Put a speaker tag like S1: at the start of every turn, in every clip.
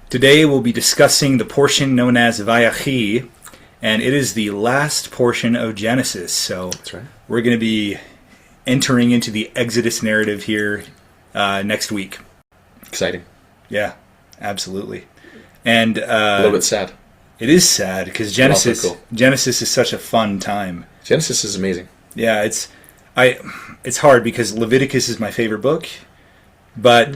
S1: Today we'll be discussing the portion known as Vayechi, and it is the last portion of Genesis. So
S2: that's right.
S1: We're going to be entering into the Exodus narrative here next week.
S2: Exciting.
S1: Yeah, absolutely. And
S2: a little bit sad.
S1: It is sad because Genesis
S2: cool.
S1: Genesis is such a fun time.
S2: Genesis is amazing.
S1: Yeah, it's hard because Leviticus is my favorite book, but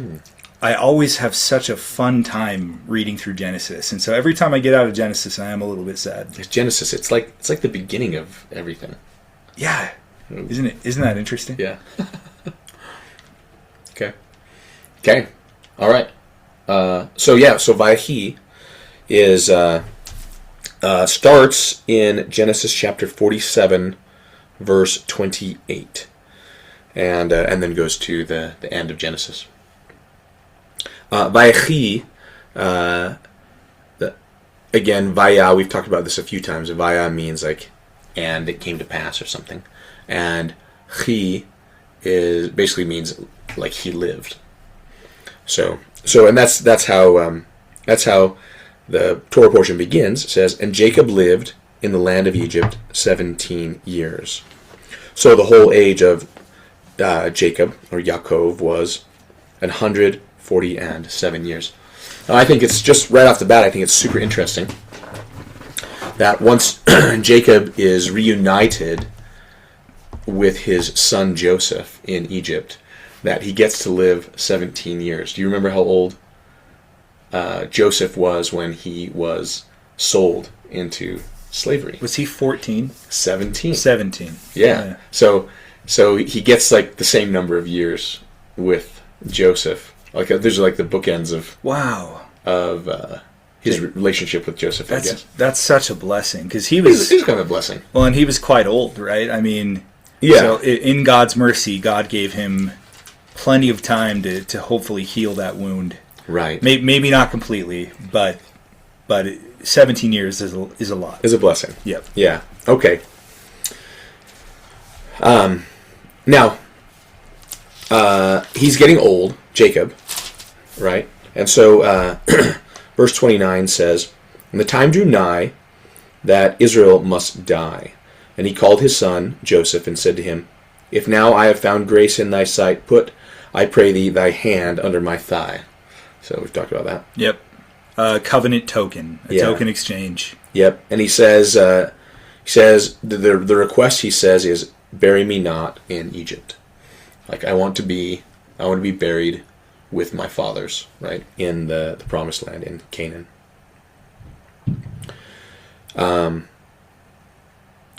S1: I always have such a fun time reading through Genesis, and so every time I get out of Genesis, I am a little bit sad.
S2: Genesis, it's like the beginning of everything.
S1: Yeah, isn't it? Isn't that interesting?
S2: Yeah. Okay. All right. So Vayechi is starts in Genesis chapter 47, verse 28, and then goes to the end of Genesis. Vayechi, again, Vaya, we've talked about this a few times. Vaya means like, and it came to pass or something, and Chi basically means like he lived. So and that's how the Torah portion begins. It says, and Jacob lived in the land of Egypt 17 years. So the whole age of Jacob, or Yaakov, was 147 years. Now, I think it's just right off the bat, I think it's super interesting that once Jacob is reunited with his son Joseph in Egypt, that he gets to live 17 years. Do you remember how old Joseph was when he was sold into slavery?
S1: Was he 14?
S2: 17.
S1: 17.
S2: Yeah. So he gets like the same number of years with Joseph. Like those are like the bookends of his relationship with Joseph. I guess
S1: that's such a blessing because he was
S2: kind of a blessing.
S1: Well, and he was quite old, right? I mean,
S2: yeah.
S1: So in God's mercy, God gave him plenty of time to hopefully heal that wound.
S2: Right.
S1: Maybe not completely, but 17 years is a lot.
S2: Is a blessing.
S1: Yep.
S2: Yeah. Okay. Now, he's getting old, Jacob, right? And so, verse 29 says, and the time drew nigh that Israel must die. And he called his son Joseph and said to him, if now I have found grace in thy sight, put, I pray thee, thy hand under my thigh. So we've talked about that.
S1: Yep. Covenant token. Token exchange.
S2: Yep. And he says the request he says is, bury me not in Egypt. Like I want to be buried with my fathers, right? In the promised land in Canaan.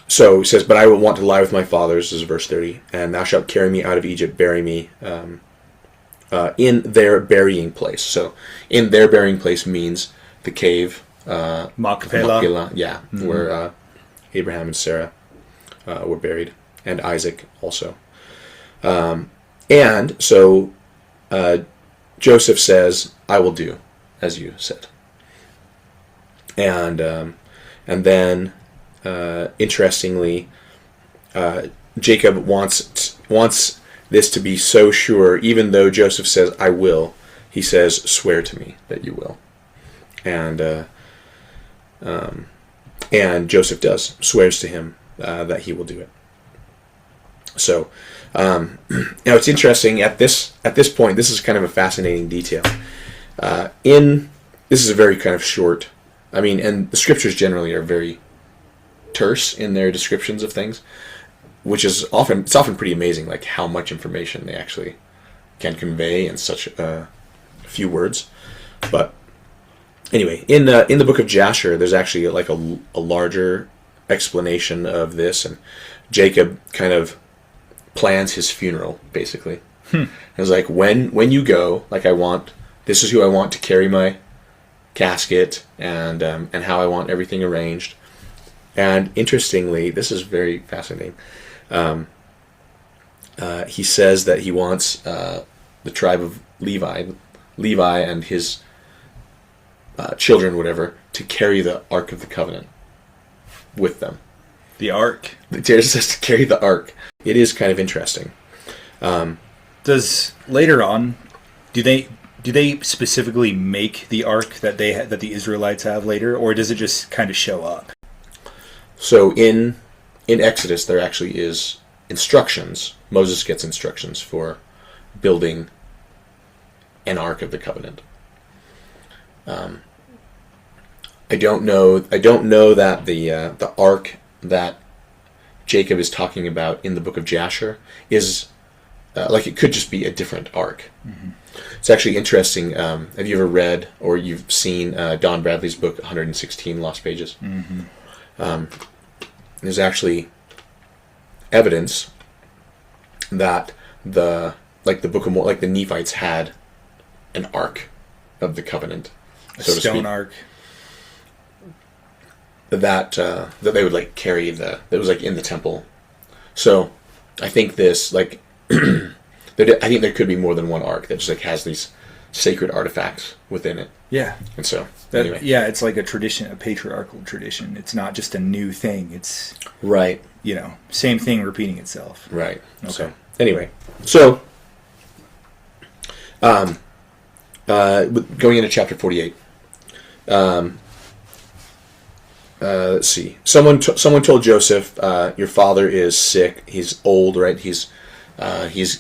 S2: So he says, but I will want to lie with my fathers, this is verse 30, and thou shalt carry me out of Egypt, bury me in their burying place. So in their burying place means the cave,
S1: Machpelah.
S2: Yeah, where Abraham and Sarah were buried, and Isaac also. And so Joseph says, I will do as you said. And then interestingly, Jacob wants this to be so sure, even though Joseph says, I will, he says, swear to me that you will. And Joseph does, swears to him that he will do it. So, now it's interesting, at this point, this is kind of a fascinating detail. This is a very kind of short, and the scriptures generally are very terse in their descriptions of things, which is often pretty amazing, like how much information they actually can convey in such a few words. But anyway, in the book of Jasher, there's actually like a larger explanation of this, and Jacob kind of plans his funeral basically. It's like when you go, like this is who I want to carry my casket, and how I want everything arranged. And interestingly, this is very fascinating. He says that he wants the tribe of Levi and his children, whatever, to carry the Ark of the Covenant with them.
S1: The Ark?
S2: It says to carry the Ark. It is kind of interesting.
S1: Does later on, do Do they specifically make the ark that that the Israelites have later, or does it just kind of show up?
S2: So in Exodus, there actually is instructions. Moses gets instructions for building an Ark of the Covenant. I don't know that the Ark that Jacob is talking about in the book of Jasher is it could just be a different Ark. Mm-hmm. It's actually interesting. Have you ever read or you've seen Don Bradley's book 116 Lost Pages? Mm-hmm. There's actually evidence that the book of the Nephites had an Ark of the Covenant,
S1: so to speak. Ark.
S2: That they would carry that was in the temple. So I think this I think there could be more than one Ark that just has these sacred artifacts within it.
S1: Yeah.
S2: And so
S1: anyway. Yeah, it's like a tradition, a patriarchal tradition. It's not just a new thing. It's
S2: right.
S1: Same thing repeating itself.
S2: Right.
S1: Okay.
S2: So, anyway, so going into chapter 48. Let's see. Someone told Joseph, "Your father is sick. He's old, right? He's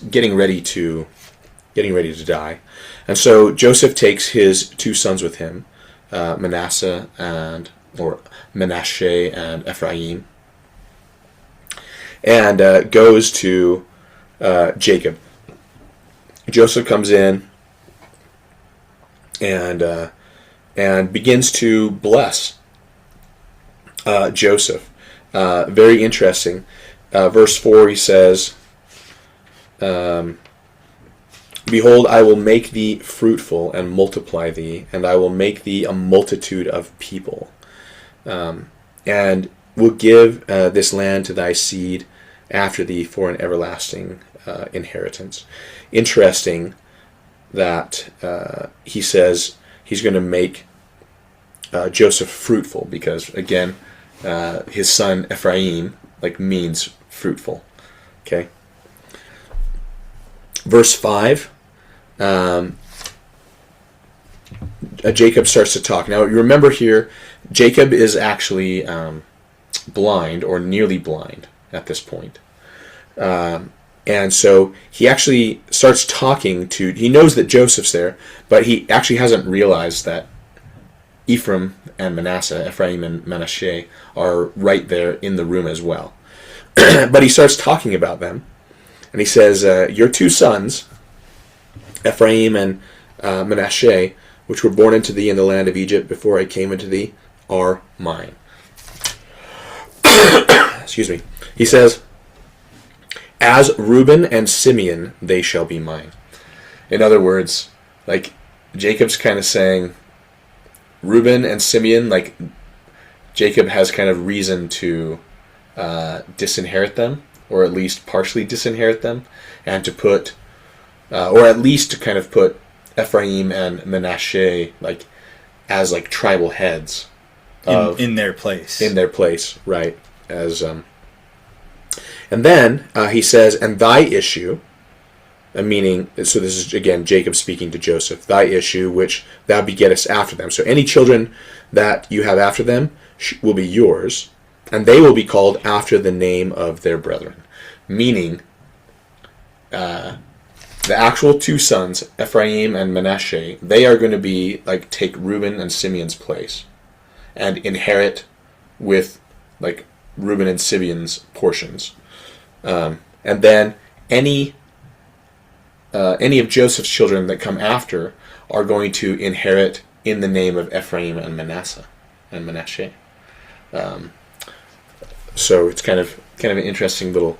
S2: getting ready to die." And so Joseph takes his two sons with him, Manasseh and Ephraim, and goes to Jacob. Joseph comes in and begins to bless Joseph. Very interesting. Verse 4, he says, "Behold, I will make thee fruitful and multiply thee, and I will make thee a multitude of people, and will give this land to thy seed after thee for an everlasting inheritance." Interesting that he says he's going to make Joseph fruitful, because again, his son Ephraim means fruitful. Okay. Verse 5, Jacob starts to talk. Now you remember here, Jacob is actually blind or nearly blind at this point. And so he actually starts talking to, he knows that Joseph's there, but he actually hasn't realized that Ephraim and Manasseh are right there in the room as well. But he starts talking about them, and he says, "Your two sons, Ephraim and Manasseh, which were born unto thee in the land of Egypt before I came unto thee, are mine." Excuse me. He says, "As Reuben and Simeon, they shall be mine." In other words, Jacob's kind of saying, Reuben and Simeon, Jacob has kind of reason to disinherit them, or at least partially disinherit them, and to put, or at least to kind of put Ephraim and Manasseh as tribal heads
S1: in their place.
S2: In their place, right? As and then he says, "And thy issue," meaning, so this is again Jacob speaking to Joseph, "thy issue which thou begettest after them." So any children that you have after them will be yours, and they will be called after the name of their brethren. Meaning, the actual two sons, Ephraim and Manasseh, they are going to be take Reuben and Simeon's place, and inherit with Reuben and Simeon's portions, and then any of Joseph's children that come after are going to inherit in the name of Ephraim and Manasseh. So it's kind of an interesting little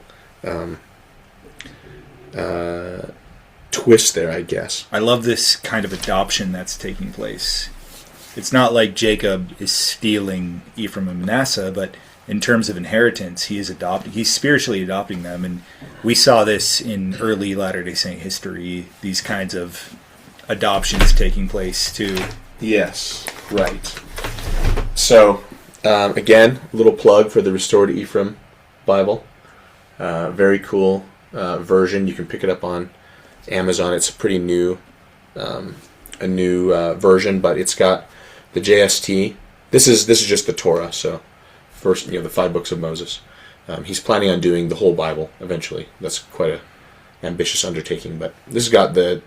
S2: twist there, I guess.
S1: I love this kind of adoption that's taking place. It's not like Jacob is stealing Ephraim and Manasseh, but in terms of inheritance, he's spiritually adopting them, and we saw this in early Latter-day Saint history, these kinds of adoptions taking place too.
S2: Yes, right. So, again, a little plug for the Restored Ephraim Bible. Very cool version. You can pick it up on Amazon. It's a pretty new version, but it's got the JST. This is just the Torah, so first, the 5 books of Moses. He's planning on doing the whole Bible eventually. That's quite a ambitious undertaking, but this has got the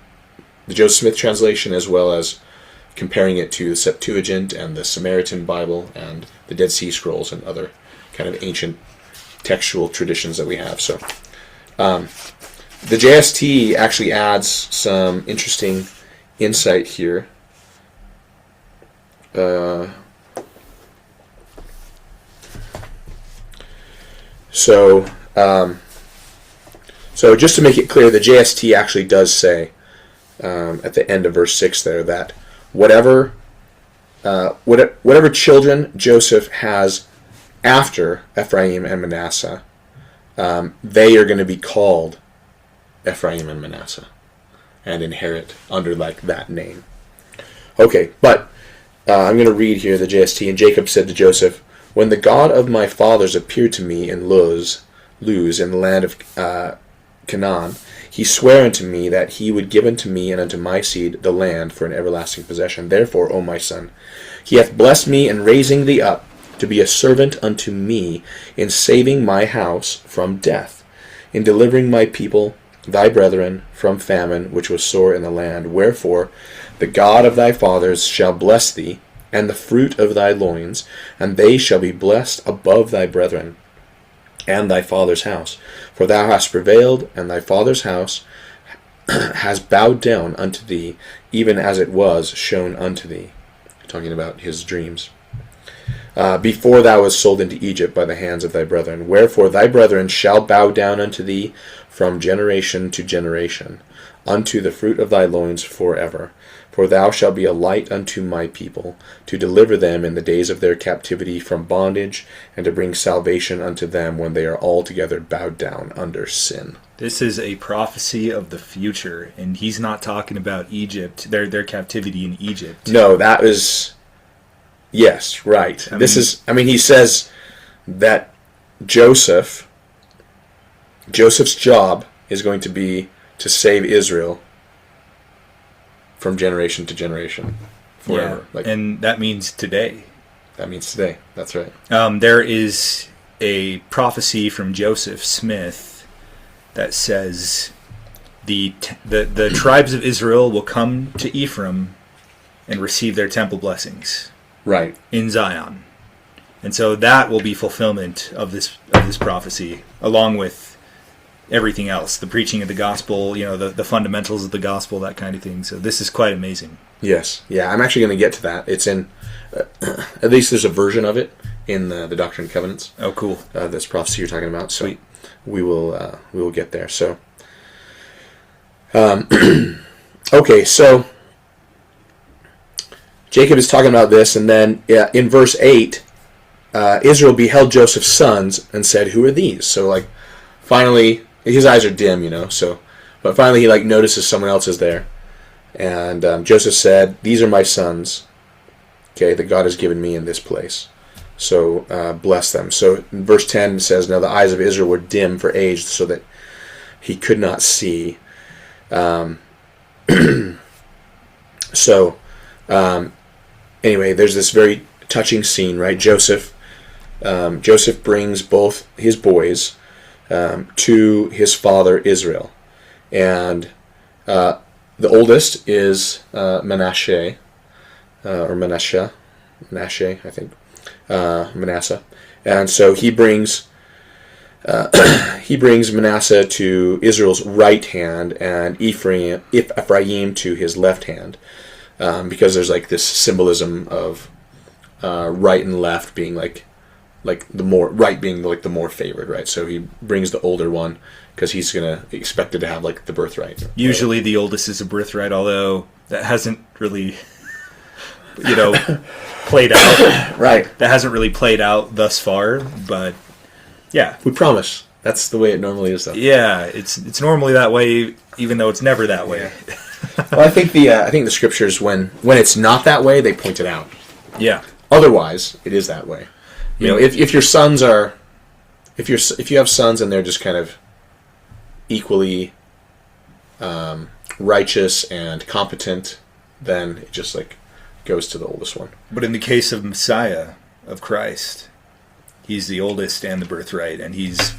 S2: Joseph Smith translation, as well as comparing it to the Septuagint and the Samaritan Bible and the Dead Sea Scrolls and other kind of ancient textual traditions that we have. So the JST actually adds some interesting insight here. So just to make it clear, the JST actually does say at the end of verse 6 there that whatever children Joseph has after Ephraim and Manasseh, they are going to be called Ephraim and Manasseh and inherit under that name. Okay, but I'm going to read here the JST. And Jacob said to Joseph, "When the God of my fathers appeared to me in Luz in the land of Canaan, he sware unto me that he would give unto me and unto my seed the land for an everlasting possession. Therefore, O my son, he hath blessed me in raising thee up to be a servant unto me, in saving my house from death, in delivering my people, thy brethren, from famine, which was sore in the land. Wherefore, the God of thy fathers shall bless thee, and the fruit of thy loins, and they shall be blessed above thy brethren, and thy father's house. For thou hast prevailed, and thy father's house has bowed down unto thee, even as it was shown unto thee." Talking about his dreams. "Before thou wast sold into Egypt by the hands of thy brethren. Wherefore thy brethren shall bow down unto thee from generation to generation, unto the fruit of thy loins forever. For thou shalt be a light unto my people, to deliver them in the days of their captivity from bondage, and to bring salvation unto them when they are altogether bowed down under sin."
S1: This is a prophecy of the future, and he's not talking about Egypt, their captivity in Egypt.
S2: No, that is... Yes, right. He says that Joseph's job is going to be to save Israel from generation to generation, forever.
S1: Yeah, and that means today.
S2: That means today. That's right.
S1: There is a prophecy from Joseph Smith that says the tribes of Israel will come to Ephraim and receive their temple blessings.
S2: Right.
S1: In Zion. And so that will be fulfillment of this prophecy, along with everything else, the preaching of the gospel, the fundamentals of the gospel, that kind of thing. So this is quite amazing.
S2: Yes. Yeah, I'm actually going to get to that. It's in, at least there's a version of it in the Doctrine and Covenants.
S1: Oh, cool.
S2: This prophecy you're talking about. So
S1: Sweet.
S2: we will get there. So, okay, so Jacob is talking about this, and then in verse 8, Israel beheld Joseph's sons and said, "Who are these?" So, finally, his eyes are dim, but finally he, notices someone else is there. And Joseph said, "These are my sons, okay, that God has given me in this place. So, bless them." So, in verse 10 it says, "Now the eyes of Israel were dim for age, so that he could not see." Anyway, there's this very touching scene, right? Joseph brings both his boys to his father Israel, and the oldest is Manasseh, I think, Manasseh, and so he brings Manasseh to Israel's right hand, and Ephraim to his left hand, because there's this symbolism of right and left being the more right being the more favored, right? So he brings the older one because he's gonna expected to have the birthright.
S1: Usually the oldest is a birthright, although that hasn't really played out.
S2: Right.
S1: That hasn't really played out thus far, but yeah,
S2: we promise that's the way it normally is, though.
S1: Yeah, it's normally that way, even though it's never that way.
S2: Yeah. Well, I think the scriptures, when it's not that way, they point it out.
S1: Yeah.
S2: Otherwise, it is that way. If your sons are, if you have sons and they're just kind of equally righteous and competent then it just like goes to the oldest one.
S1: But in the case of Messiah, of Christ, he's the oldest and the birthright, and he's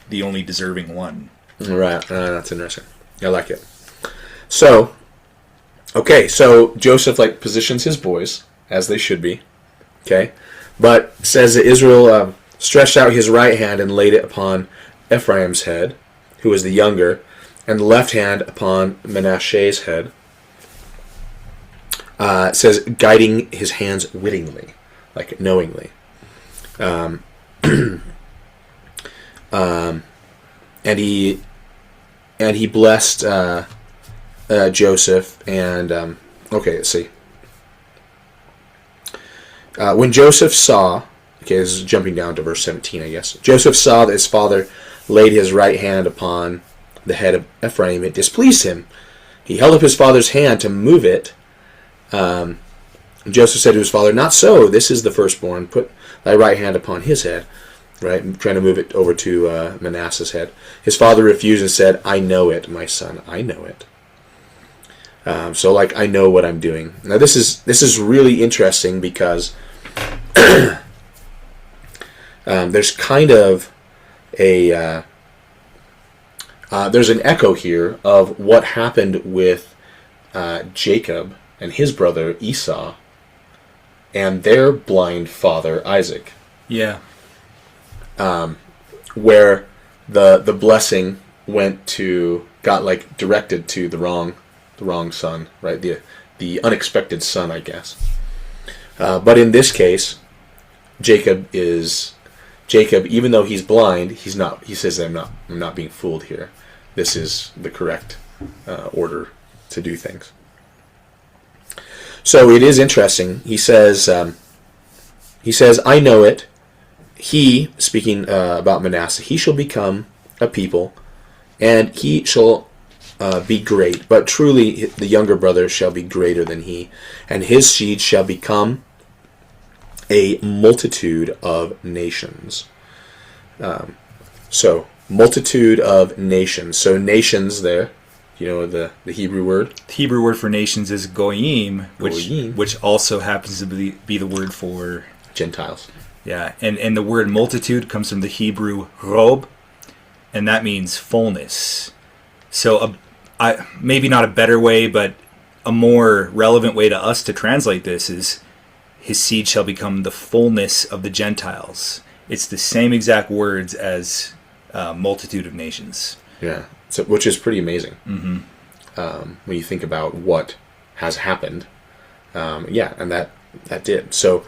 S1: the only deserving one.
S2: Right. That's interesting. I like it. So, okay, so Joseph like positions his boys as they should be. Okay, but says that Israel stretched out his right hand and laid it upon Ephraim's head, who was the younger, and the left hand upon Manasseh's head. It says guiding his hands wittingly, like knowingly. And he blessed Joseph. And okay, let's see. When Joseph saw, okay, this is jumping down to verse 17, I guess. Joseph saw that his father laid his right hand upon the head of Ephraim. It displeased him. He held up his father's hand to move it. Joseph said to his father, "Not so. This is the firstborn. Put thy right hand upon his head." Right, trying to move it over to Manasseh's head. His father refused and said, "I know it, my son. I know it." So, like, I know what I'm doing. Now, this is really interesting because there's kind of a there's an echo here of what happened with Jacob and his brother Esau and their blind father Isaac.
S1: Yeah.
S2: Where the blessing got like directed to the wrong son, right? The unexpected son, I guess. But in this case, Jacob, even though he's blind, he's not. He says, I'm not being fooled here. This is the correct order to do things. So it is interesting. He says, I know it. He, speaking about Manasseh, he shall become a people, and he shall be great. But truly the younger brother shall be greater than he, and his seed shall become a multitude of nations. So, multitude of nations. So nations there, you know the Hebrew word?
S1: The Hebrew word for nations is goyim, which also happens to be the word for
S2: Gentiles.
S1: Yeah, and the word multitude comes from the Hebrew rob, and that means fullness. So maybe not a better way, but a more relevant way to us to translate this is his seed shall become the fullness of the Gentiles. It's the same exact words as multitude of nations.
S2: Yeah, so, which is pretty amazing.
S1: Mm-hmm.
S2: When you think about what has happened. And that did. So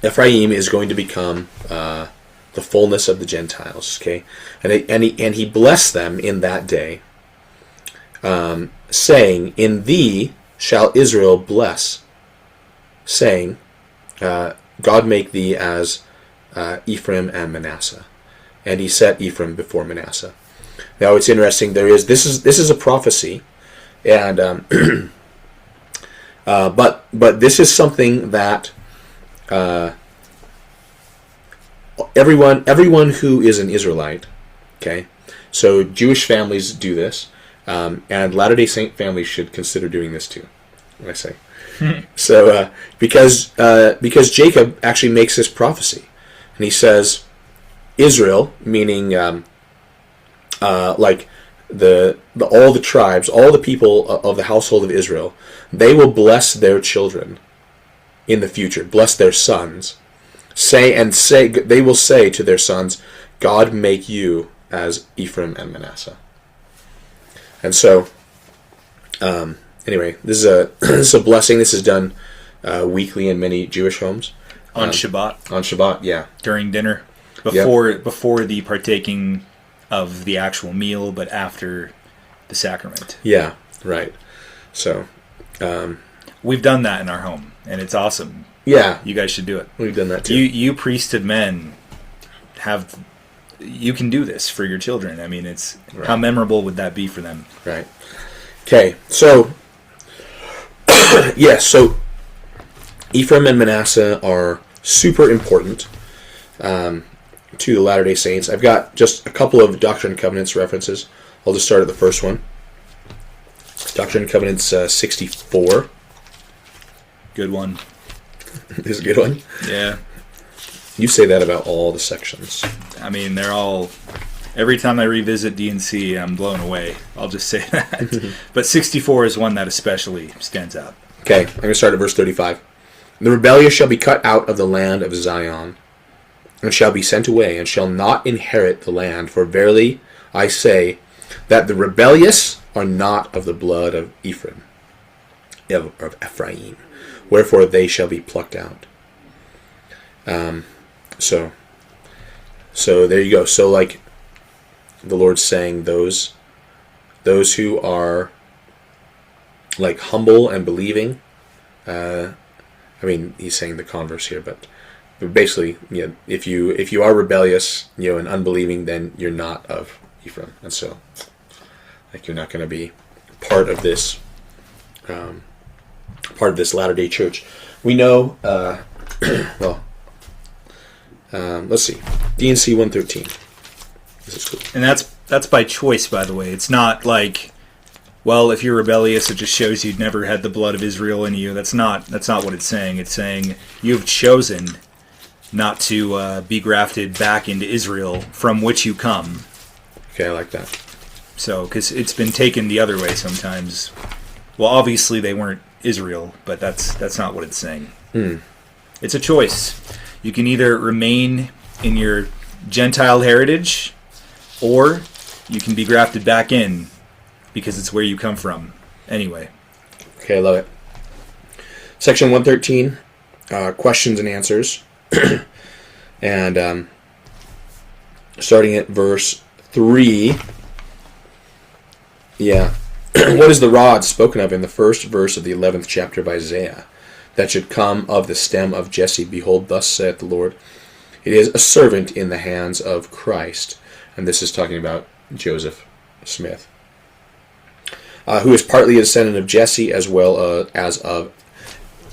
S2: Ephraim is going to become the fullness of the Gentiles, okay? And he blessed them in that day, saying, "In thee shall Israel bless," saying, "God make thee as Ephraim and Manasseh." And he set Ephraim before Manasseh. Now it's interesting. This is a prophecy, and but this is something that. Everyone who is an Israelite, okay, so Jewish families do this, and Latter-day Saint families should consider doing this too, I say. So because Jacob actually makes this prophecy, and he says, Israel, meaning like all the tribes, all the people of the household of Israel, they will bless their children in the future, bless their sons. They will say to their sons, "God make you as Ephraim and Manasseh." And so, anyway, this is a blessing. This is done weekly in many Jewish homes
S1: On Shabbat.
S2: On Shabbat, yeah.
S1: During dinner, before the partaking of the actual meal, but after the sacrament.
S2: Yeah, right. So,
S1: we've done that in our home, and it's awesome.
S2: Yeah,
S1: you guys should do it.
S2: We've done that too.
S1: You priesthood men you can do this for your children. I mean, it's right. How memorable would that be for them?
S2: Right. Okay, so yes, so Ephraim and Manasseh are super important to the Latter-day Saints. I've got just a couple of Doctrine and Covenants references. I'll just start at the first one. Doctrine and Covenants 64.
S1: Good one.
S2: This is a good one.
S1: Yeah.
S2: You say that about all the sections.
S1: I mean, they're all... Every time I revisit D&C, I'm blown away. I'll just say that. But 64 is one that especially stands out.
S2: Okay, I'm going to start at verse 35. The rebellious shall be cut out of the land of Zion, and shall be sent away, and shall not inherit the land. For verily I say that the rebellious are not of the blood of Ephraim, of Ephraim. Wherefore they shall be plucked out. So there you go. So like the Lord's saying, those who are like humble and believing, I mean, he's saying the converse here, but basically, you know, if you are rebellious, you know, and unbelieving, then you're not of Ephraim, and so like you're not going to be part of this Latter-day Church. We know. Well, let's see, D&C 113. This is cool,
S1: and that's by choice, by the way. It's not like, well, if you're rebellious, it just shows you'd never had the blood of Israel in you. That's not what it's saying. It's saying you've chosen not to be grafted back into Israel, from which you come.
S2: Okay, I like that.
S1: So, because it's been taken the other way sometimes. Well, obviously they weren't Israel, but that's not what it's saying. It's a choice. You can either remain in your Gentile heritage, or you can be grafted back in, because it's where you come from. Anyway.
S2: Okay, I love it. Section 113, questions and answers. And starting at verse 3, yeah. What is the rod spoken of in the first verse of the 11th chapter of Isaiah, that should come of the stem of Jesse? Behold, thus saith the Lord, it is a servant in the hands of Christ. And this is talking about Joseph Smith, who is partly a descendant of Jesse, as well as of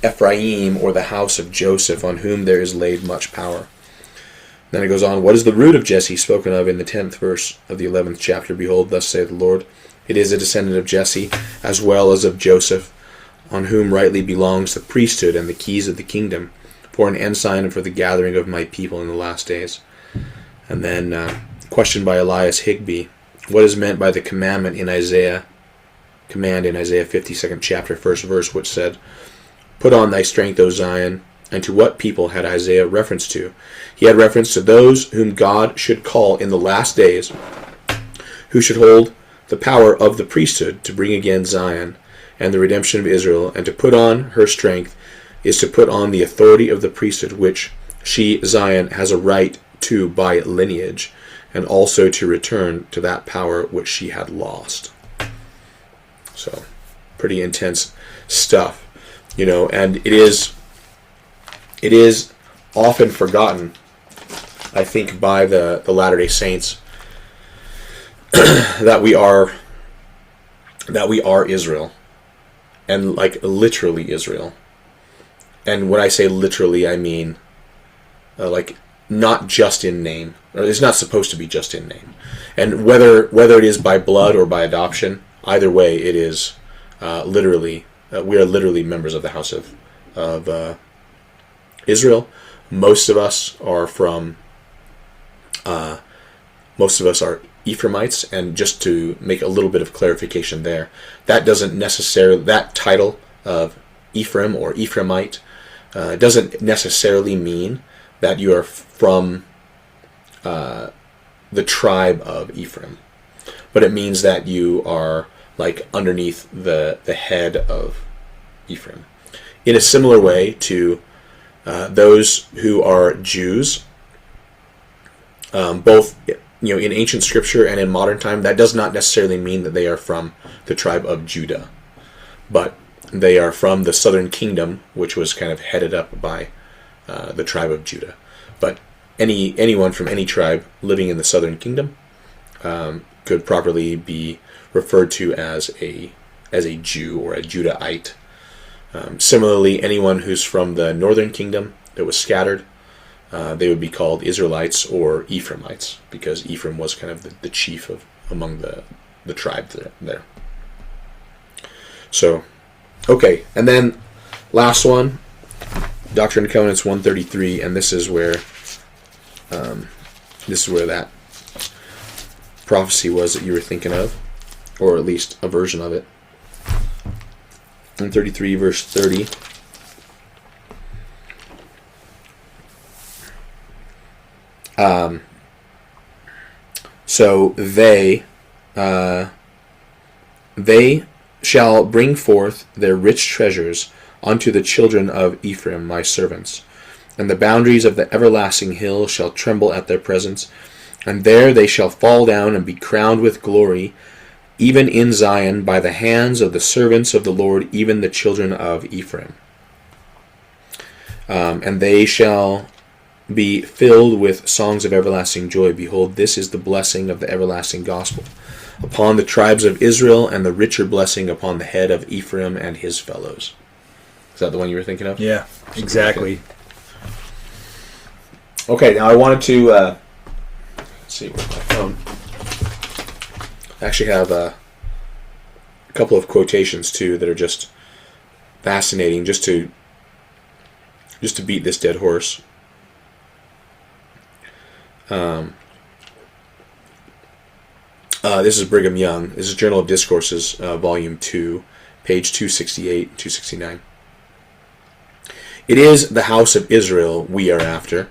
S2: Ephraim, or the house of Joseph, on whom there is laid much power. Then it goes on, what is the root of Jesse spoken of in the 10th verse of the 11th chapter? Behold, thus saith the Lord, it is a descendant of Jesse, as well as of Joseph, on whom rightly belongs the priesthood and the keys of the kingdom, for an ensign and for the gathering of my people in the last days. And then, question by Elias Higby, what is meant by the command in Isaiah 52nd chapter, first verse, which said, put on thy strength, O Zion. And to what people had Isaiah reference to? He had reference to those whom God should call in the last days, who should hold the power of the priesthood to bring again Zion and the redemption of Israel. And to put on her strength is to put on the authority of the priesthood, which she, Zion, has a right to by lineage, and also to return to that power which she had lost. So, pretty intense stuff, you know, and it is often forgotten, I think, by the Latter-day Saints that we are Israel, and like literally Israel. And when I say literally, I mean like not just in name, or it's not supposed to be just in name. And whether it is by blood or by adoption, either way, it is literally we are literally members of the house of Israel. Most of us are Ephraimites, and just to make a little bit of clarification there, that title of Ephraim or Ephraimite doesn't necessarily mean that you are from the tribe of Ephraim, but it means that you are like underneath the head of Ephraim. In a similar way to those who are Jews, both in ancient scripture and in modern time, that does not necessarily mean that they are from the tribe of Judah, but they are from the southern kingdom, which was kind of headed up by the tribe of Judah. But anyone from any tribe living in the southern kingdom could properly be referred to as a Jew or a Judahite. Similarly, anyone who's from the northern kingdom that was scattered, they would be called Israelites or Ephraimites, because Ephraim was kind of the chief among the tribe there. So, okay. And then last one, Doctrine and Covenants 133, and this is where that prophecy was that you were thinking of, or at least a version of it. 133 verse 30. So they shall bring forth their rich treasures unto the children of Ephraim, my servants, and the boundaries of the everlasting hill shall tremble at their presence, and there they shall fall down and be crowned with glory, even in Zion, by the hands of the servants of the Lord, even the children of Ephraim. And they shall be filled with songs of everlasting joy. Behold, this is the blessing of the everlasting gospel upon the tribes of Israel, and the richer blessing upon the head of Ephraim and his fellows. Is that the one you were thinking of?
S1: Yeah, exactly.
S2: Okay, now I wanted to let's see, where's my phone? I actually have a couple of quotations too that are just fascinating, just to beat this dead horse. This is Brigham Young. This is Journal of Discourses, Volume 2, page 268, 269. It is the house of Israel we are after,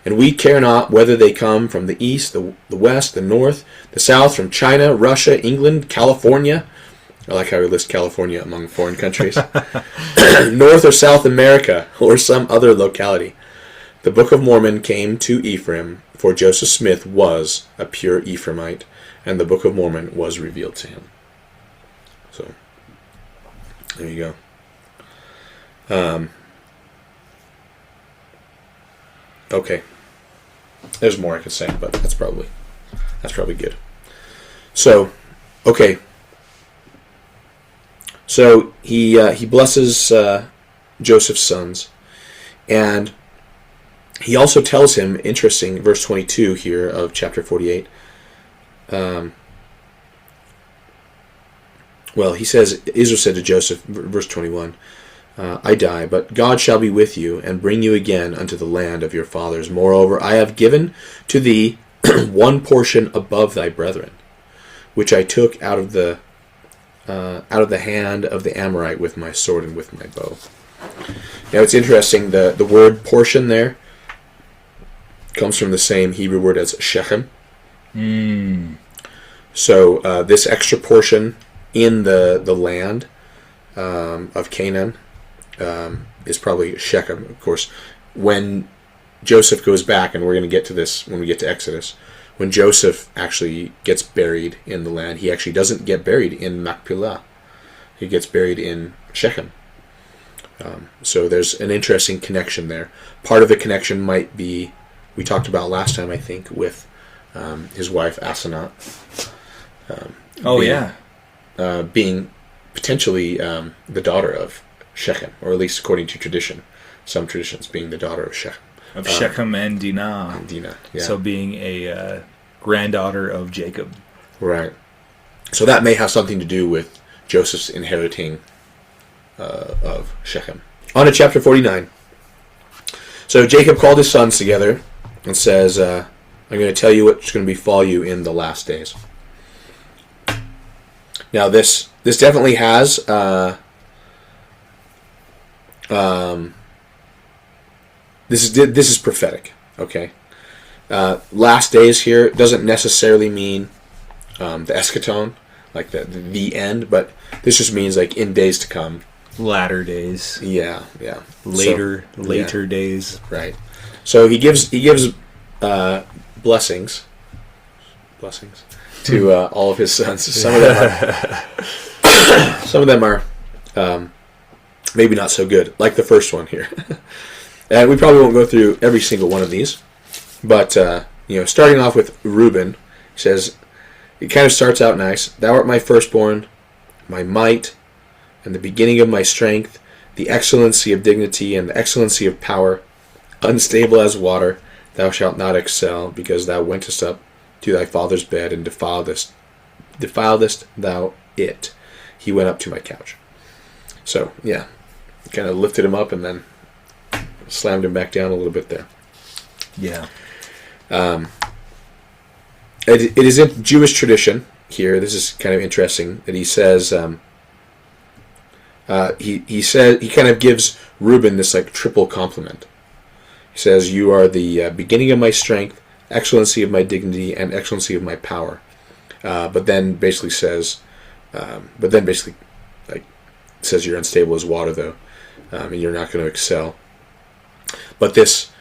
S2: and we care not whether they come from the east, the west, the north, the south, from China, Russia, England, California. I like how we list California among foreign countries. North or South America, or some other locality. The Book of Mormon came to Ephraim, for Joseph Smith was a pure Ephraimite, and the Book of Mormon was revealed to him. So, there you go. Okay. There's more I could say, but that's probably good. So, okay. So he blesses Joseph's sons, and he also tells him, interesting, verse 22 here of chapter 48. Well, he says, Israel said to Joseph, verse 21, I die, but God shall be with you, and bring you again unto the land of your fathers. Moreover, I have given to thee one portion above thy brethren, which I took out of the hand of the Amorite with my sword and with my bow. Now it's interesting, the word portion there comes from the same Hebrew word as Shechem. So this extra portion in the land of Canaan is probably Shechem. Of course, when Joseph goes back, and we're going to get to this when we get to Exodus, when Joseph actually gets buried in the land, he actually doesn't get buried in Machpelah. He gets buried in Shechem. So there's an interesting connection there. Part of the connection might be, we talked about last time, I think, with his wife Asenath. Being potentially the daughter of Shechem, or at least according to tradition, some traditions being the daughter of Shechem.
S1: Of Shechem and Dinah.
S2: And Dinah, yeah.
S1: So being a granddaughter of Jacob.
S2: Right. So that may have something to do with Joseph's inheriting of Shechem. On to chapter 49. So Jacob called his sons together and says, I'm going to tell you what's going to befall you in the last days. Now this definitely has this is prophetic. Okay, last days here doesn't necessarily mean the eschaton, like the end, but this just means like in days to come,
S1: latter days.
S2: Yeah.
S1: Later days.
S2: Right. So he gives blessings to all of his sons. Some of them are maybe not so good, like the first one here. And we probably won't go through every single one of these, but starting off with Reuben, he says, it kind of starts out nice. Thou art my firstborn, my might, and the beginning of my strength, the excellency of dignity and the excellency of power, unstable as water. Thou shalt not excel, because thou wentest up to thy father's bed and defiledest thou it. He went up to my couch. So, yeah. Kind of lifted him up and then slammed him back down a little bit there.
S1: Yeah.
S2: It is in Jewish tradition here. This is kind of interesting that he says he kind of gives Reuben this like triple compliment. He says, "You are the beginning of my strength, excellency of my dignity, and excellency of my power." But then basically like says you're unstable as water though, and you're not going to excel. But this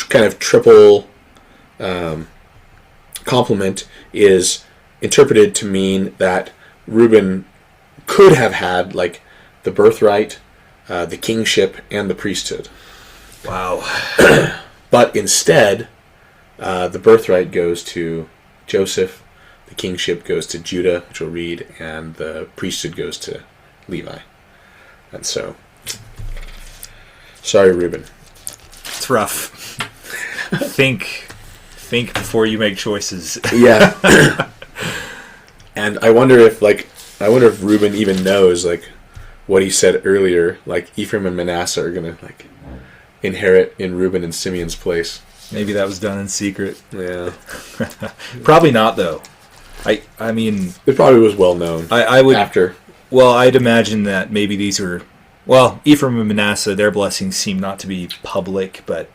S2: kind of triple compliment is interpreted to mean that Reuben could have had like the birthright, the kingship, and the priesthood.
S1: Wow.
S2: But instead, the birthright goes to Joseph, the kingship goes to Judah, which we'll read, and the priesthood goes to Levi. And so, sorry, Reuben.
S1: It's rough. Think before you make choices.
S2: Yeah. And I wonder if Reuben even knows like what he said earlier, like Ephraim and Manasseh are gonna like inherit in Reuben and Simeon's place.
S1: Maybe that was done in secret.
S2: Yeah.
S1: Probably not though. I mean,
S2: It probably was well known.
S1: I would
S2: after.
S1: Well, I'd imagine that maybe these were, well, Ephraim and Manasseh, their blessings seem not to be public, but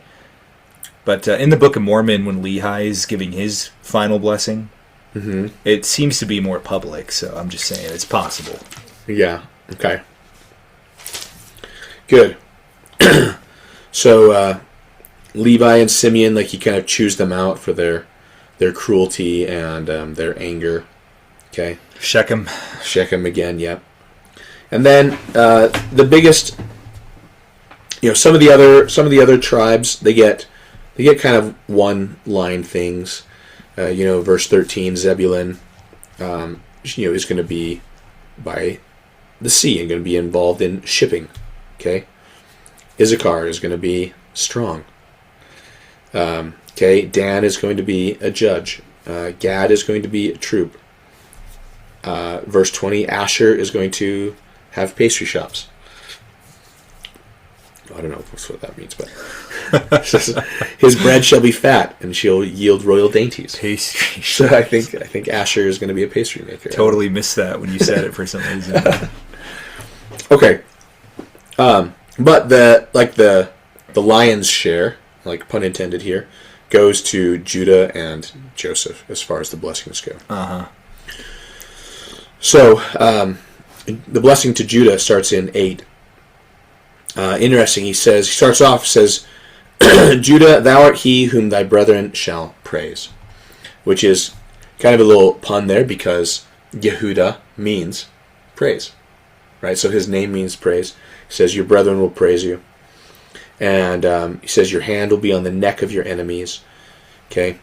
S1: in the Book of Mormon, when Lehi is giving his final blessing, it seems to be more public. So I'm just saying it's possible.
S2: Yeah. Okay. Good. So Levi and Simeon, like he kind of chews them out for their cruelty and their anger. Okay.
S1: Shechem
S2: again, yep. And then the biggest, some of the other tribes, they get kind of one line things. Verse 13, Zebulun, is going to be by the sea and going to be involved in shipping. Okay. Issachar is going to be strong. Okay. Dan is going to be a judge. Gad is going to be a troop. Verse 20, Asher is going to have pastry shops. I don't know what that means, but his bread shall be fat, and she'll yield royal dainties.
S1: Pastry
S2: shops. So I think Asher is going to be a pastry maker.
S1: Totally missed that when you said it for some reason.
S2: Okay, but the lion's share, like pun intended here, goes to Judah and Joseph as far as the blessings go. So, the blessing to Judah starts in 8. Interesting, he starts off, Judah, thou art he whom thy brethren shall praise. Which is kind of a little pun there because Yehuda means praise. Right? So his name means praise. He says, your brethren will praise you. And he says, your hand will be on the neck of your enemies. Okay?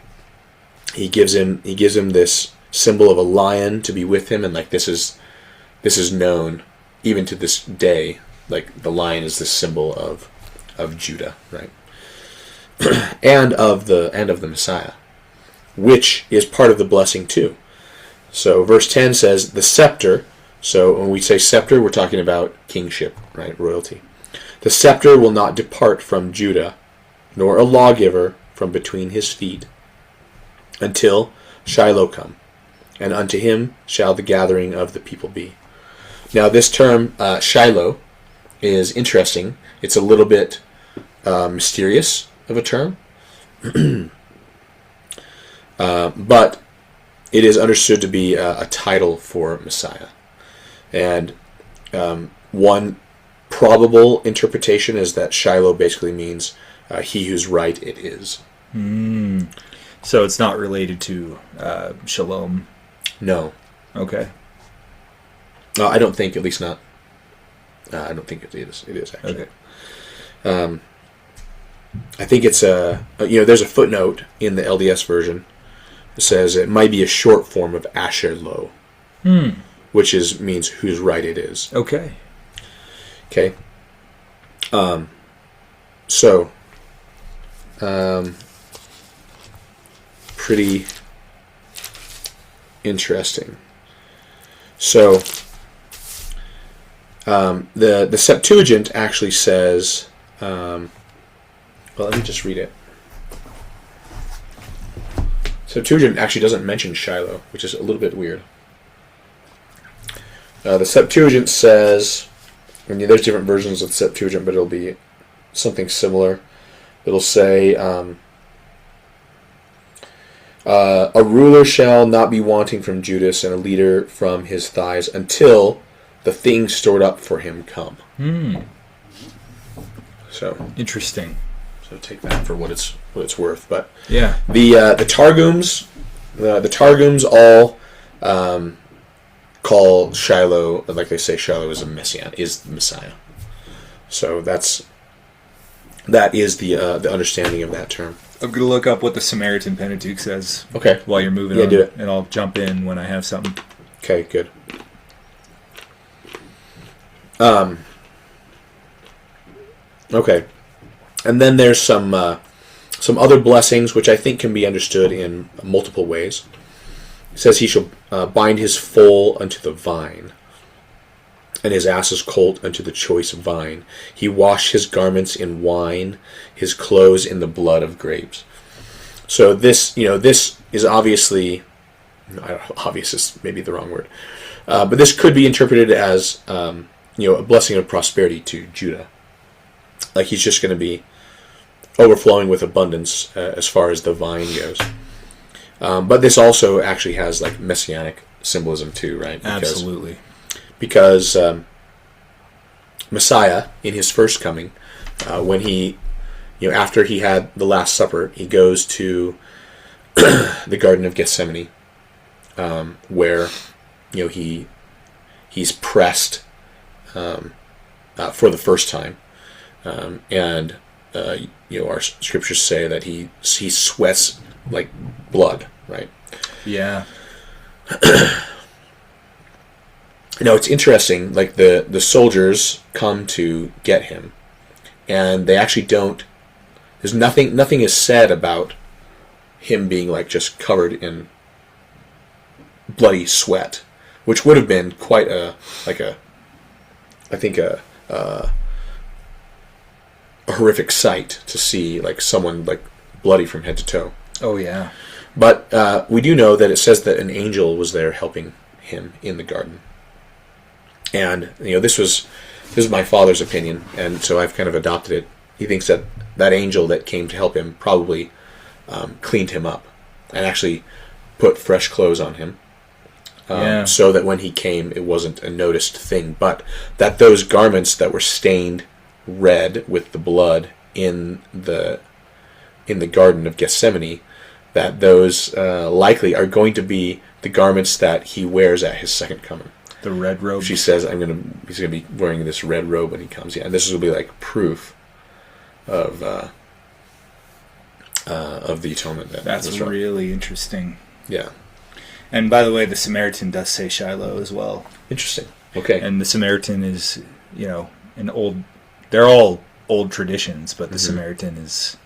S2: He gives him this symbol of a lion to be with him, and like this is known even to this day. Like the lion is the symbol of Judah, right? and of the Messiah, which is part of the blessing too. So verse 10 says the scepter. So when we say scepter, we're talking about kingship, right? Royalty. The scepter will not depart from Judah, nor a lawgiver from between his feet, until Shiloh come. And unto him shall the gathering of the people be. Now this term, Shiloh, is interesting. It's a little bit mysterious of a term. But it is understood to be a title for Messiah. And one probable interpretation is that Shiloh basically means he whose right it is.
S1: So it's not related to Shalom?
S2: No.
S1: Okay.
S2: I don't think, at least not. I don't think it is. It is actually.
S1: Okay.
S2: I think it's there's a footnote in the LDS version that says it might be a short form of Asher Lo, which means whose right it is.
S1: Okay.
S2: Okay. Pretty interesting. So, The Septuagint actually says, well, let me just read it. Septuagint actually doesn't mention Shiloh, which is a little bit weird. The Septuagint says, there's different versions of the Septuagint, but it'll be something similar. It'll say, a ruler shall not be wanting from Judas, and a leader from his thighs, until the things stored up for him come. So
S1: interesting.
S2: So take that for what it's worth. But
S1: yeah,
S2: the Targums, the Targums all call Shiloh, like they say, Shiloh is is the Messiah. So that is the understanding of that term.
S1: I'm gonna look up what the Samaritan Pentateuch says.
S2: Okay.
S1: While you're moving on,
S2: do it,
S1: and I'll jump in when I have something.
S2: Okay, good. Okay, and then there's some other blessings which I think can be understood in multiple ways. It says he shall bind his foal unto the vine, and his ass's colt unto the choice vine. He washed his garments in wine, his clothes in the blood of grapes. So this is obviously, obvious is maybe the wrong word, but this could be interpreted as a blessing of prosperity to Judah. Like he's just going to be overflowing with abundance as far as the vine goes. But this also actually has like messianic symbolism too, right?
S1: Absolutely.
S2: Because Messiah, in his first coming, when he, after he had the Last Supper, he goes to the Garden of Gethsemane, where he's pressed for the first time, and our scriptures say that he sweats like blood, right?
S1: Yeah.
S2: It's interesting, like the soldiers come to get him, and they actually don't, there's nothing is said about him being like just covered in bloody sweat, which would have been quite a horrific sight to see, like someone like bloody from head to toe.
S1: Oh yeah.
S2: But we do know that it says that an angel was there helping him in the garden. And this is my father's opinion, and so I've kind of adopted it. He thinks that angel that came to help him probably cleaned him up and actually put fresh clothes on him, so that when he came, it wasn't a noticed thing. But that those garments that were stained red with the blood in the Garden of Gethsemane, that those likely are going to be the garments that he wears at his second coming.
S1: The red robe.
S2: She says he's gonna be wearing this red robe when he comes. Yeah, and this will be like proof of the atonement.
S1: That's really interesting.
S2: Yeah.
S1: And by the way, the Samaritan does say Shiloh as well.
S2: Interesting. Okay.
S1: And the Samaritan is, an old. They're all old traditions, but the Samaritan is.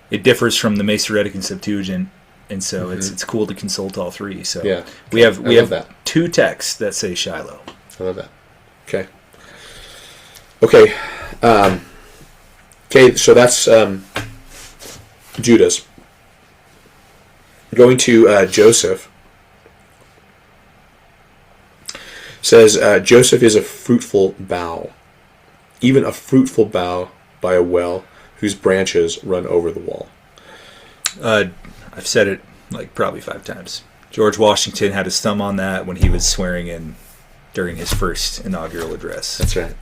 S1: It differs from the Masoretic and Septuagint. And so it's cool to consult all three. So
S2: yeah,
S1: we have
S2: that.
S1: Two texts that say Shiloh.
S2: I love that. Okay. So that's Judah's. Going to Joseph. Says Joseph is a fruitful bough, even a fruitful bough by a well whose branches run over the wall.
S1: I've said it like probably 5 times. George Washington had his thumb on that when he was swearing in during his first inaugural address.
S2: That's right.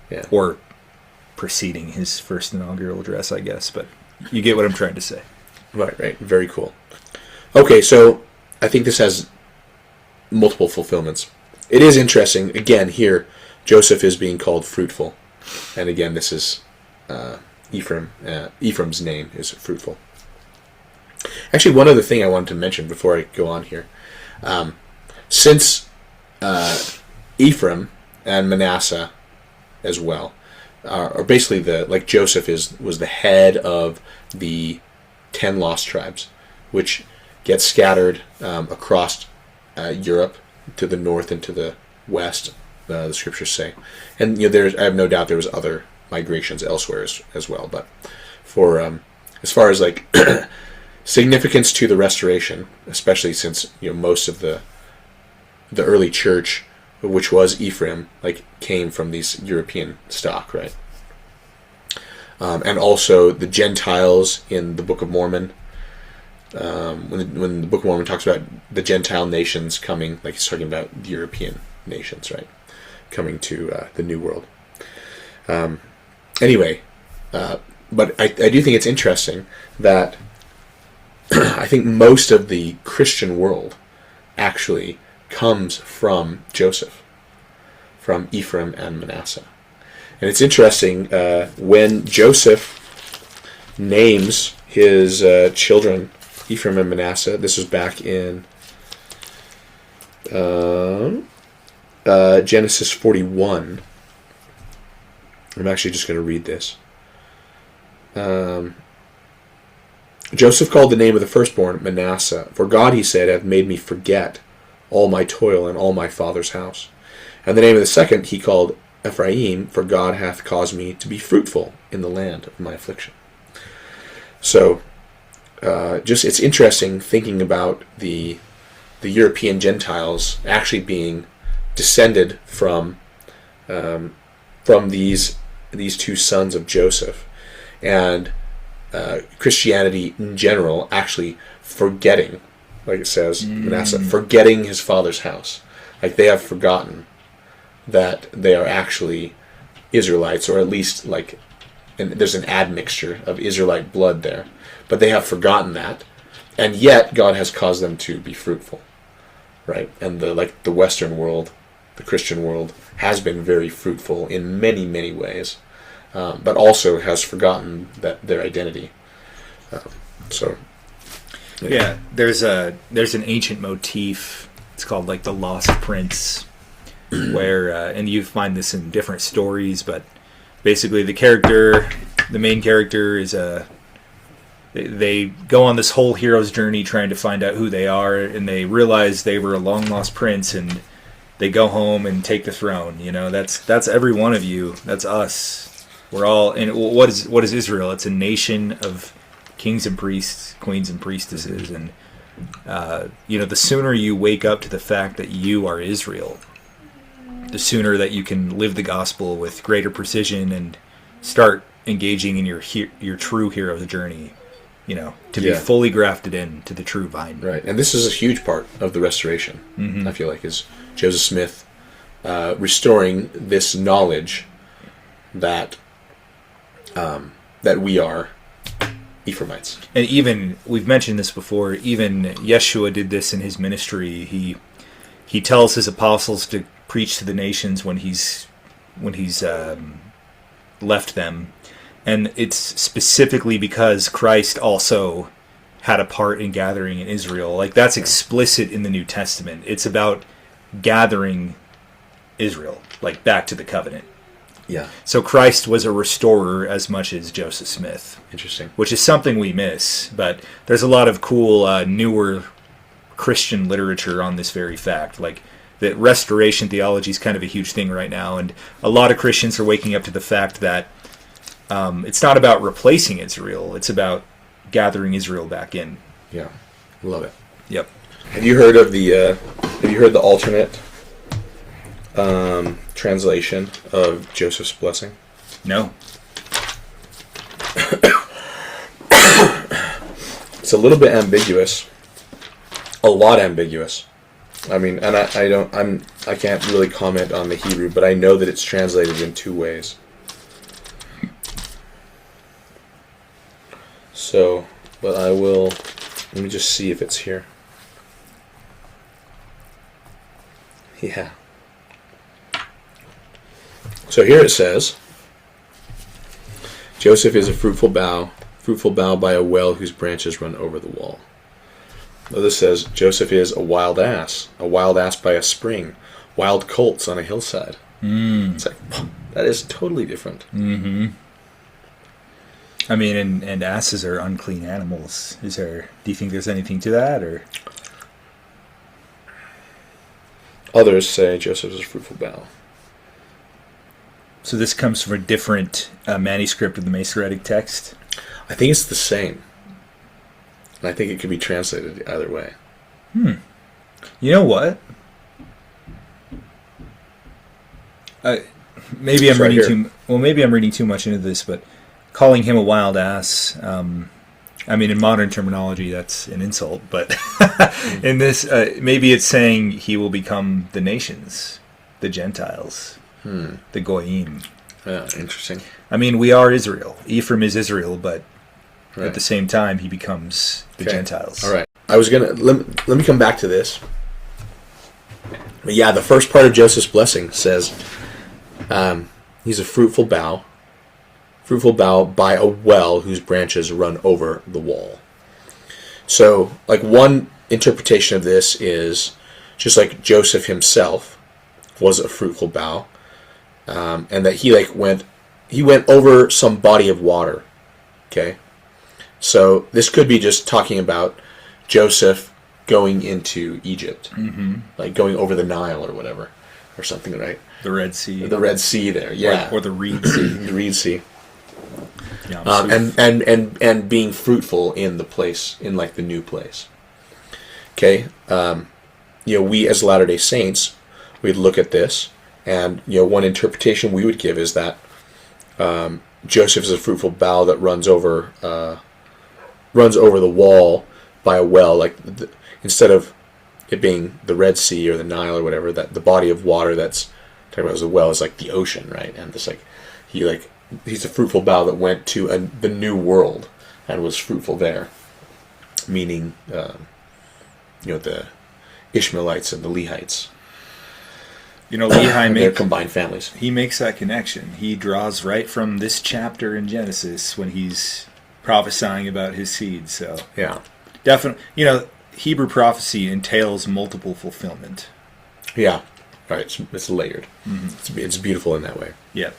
S2: Yeah.
S1: Or preceding his first inaugural address, I guess. But you get what I'm trying to say.
S2: Right. Very cool. Okay, so I think this has multiple fulfillments. It is interesting. Again, here, Joseph is being called fruitful. And again, this is Ephraim. Ephraim's name is fruitful. Actually, one other thing I wanted to mention before I go on here. Since Ephraim and Manasseh as well are basically Joseph was the head of the 10 lost tribes, which get scattered across Europe to the north and to the west, the scriptures say. And there's, I have no doubt there was other migrations elsewhere as well. But for as far as like significance to the restoration, especially since most of the early church, which was Ephraim, like came from these European stock, right? And also the Gentiles in the Book of Mormon. When the Book of Mormon talks about the Gentile nations coming, like he's talking about the European nations, right? Coming to the New World. Anyway, but I do think it's interesting that I think most of the Christian world actually comes from Joseph, from Ephraim and Manasseh. And it's interesting, when Joseph names his children, Ephraim and Manasseh, this was back in Genesis 41. I'm actually just going to read this. Joseph called the name of the firstborn Manasseh, for God, he said, hath made me forget all my toil and all my father's house. And the name of the second he called Ephraim, for God hath caused me to be fruitful in the land of my affliction. So, just it's interesting thinking about the European Gentiles actually being descended from these two sons of Joseph, and Christianity in general actually forgetting, like it says, Manasseh, forgetting his father's house. Like they have forgotten that they are actually Israelites, or at least and there's an admixture of Israelite blood there. But they have forgotten that, and yet God has caused them to be fruitful, right? And the Western world, the Christian world, has been very fruitful in many, many ways, but also has forgotten their identity.
S1: Yeah, there's an ancient motif. It's called the Lost Prince, where and you find this in different stories, but basically the main character is they go on this whole hero's journey trying to find out who they are, and they realize they were a long lost prince, and they go home and take the throne. That's every one of you. That's us. We're all. And what is Israel? It's a nation of kings and priests, queens and priestesses, and the sooner you wake up to the fact that you are Israel, the sooner that you can live the gospel with greater precision and start engaging in your true hero's journey. To be fully grafted into the true vine.
S2: Right, and this is a huge part of the restoration. Mm-hmm. I feel like is Joseph Smith restoring this knowledge that we are Ephraimites. And
S1: even we've mentioned this before. Even Yeshua did this in his ministry. He tells his apostles to preach to the nations when he's left them. And it's specifically because Christ also had a part in gathering in Israel. That's explicit in the New Testament. It's about gathering Israel, back to the covenant.
S2: Yeah.
S1: So Christ was a restorer as much as Joseph Smith.
S2: Interesting.
S1: Which is something we miss. But there's a lot of cool, newer Christian literature on this very fact. That restoration theology is kind of a huge thing right now. And a lot of Christians are waking up to the fact that it's not about replacing Israel. It's about gathering Israel back in.
S2: Yeah, love it.
S1: Yep.
S2: Have you heard of the alternate translation of Joseph's blessing?
S1: No.
S2: It's a little bit ambiguous. A lot ambiguous. I mean, and I can't really comment on the Hebrew, but I know that it's translated in two ways. So, but let me just see if it's here. Yeah. So here it says, Joseph is a fruitful bough by a well whose branches run over the wall. Now this says, Joseph is a wild ass by a spring, wild colts on a hillside. It's that is totally different.
S1: Mm-hmm. I mean, and asses are unclean animals. Do you think there's anything to that, or?
S2: Others say Joseph is a fruitful bough.
S1: So this comes from a different manuscript of the Masoretic text?
S2: I think it's the same. And I think it could be translated either way.
S1: You know what? Maybe I'm
S2: It's right
S1: reading
S2: here.
S1: maybe I'm reading too much into this, but calling him a wild ass, I mean, in modern terminology, that's an insult, but in this, maybe it's saying he will become the nations, the Gentiles, the Goyim.
S2: Yeah, interesting.
S1: I mean, we are Israel. Ephraim is Israel, but
S2: Right.
S1: at the same time, he becomes the
S2: Okay.
S1: Gentiles.
S2: All right. I was going to... Let me come back to this. But yeah, the first part of Joseph's blessing says, he's a fruitful bough by a well whose branches run over the wall. So, like, one interpretation of this is just like Joseph himself was a fruitful bough, and that he went over some body of water. Okay, so this could be just talking about Joseph going into Egypt, like going over the Nile or whatever, or something, right?
S1: The Red Sea.
S2: The Red Sea there, yeah,
S1: Or the Reed Sea.
S2: the Reed Sea.
S1: Yeah,
S2: And being fruitful in the place, in like the new place. Okay, we as Latter-day Saints, we'd look at this, and one interpretation we would give is that Joseph is a fruitful bough that runs over the wall by a well, like instead of it being the Red Sea or the Nile or whatever, that the body of water that's talking about as a well is like the ocean, right? And this he's a fruitful bough that went to the new world and was fruitful there, meaning the Ishmaelites and the Lehites.
S1: Lehi
S2: and their combined families.
S1: He makes that connection. He draws right from this chapter in Genesis when he's prophesying about his seed. So
S2: Yeah,
S1: definitely, Hebrew prophecy entails multiple fulfillment.
S2: yeah, right. It's layered. It's beautiful in that way.
S1: Yep.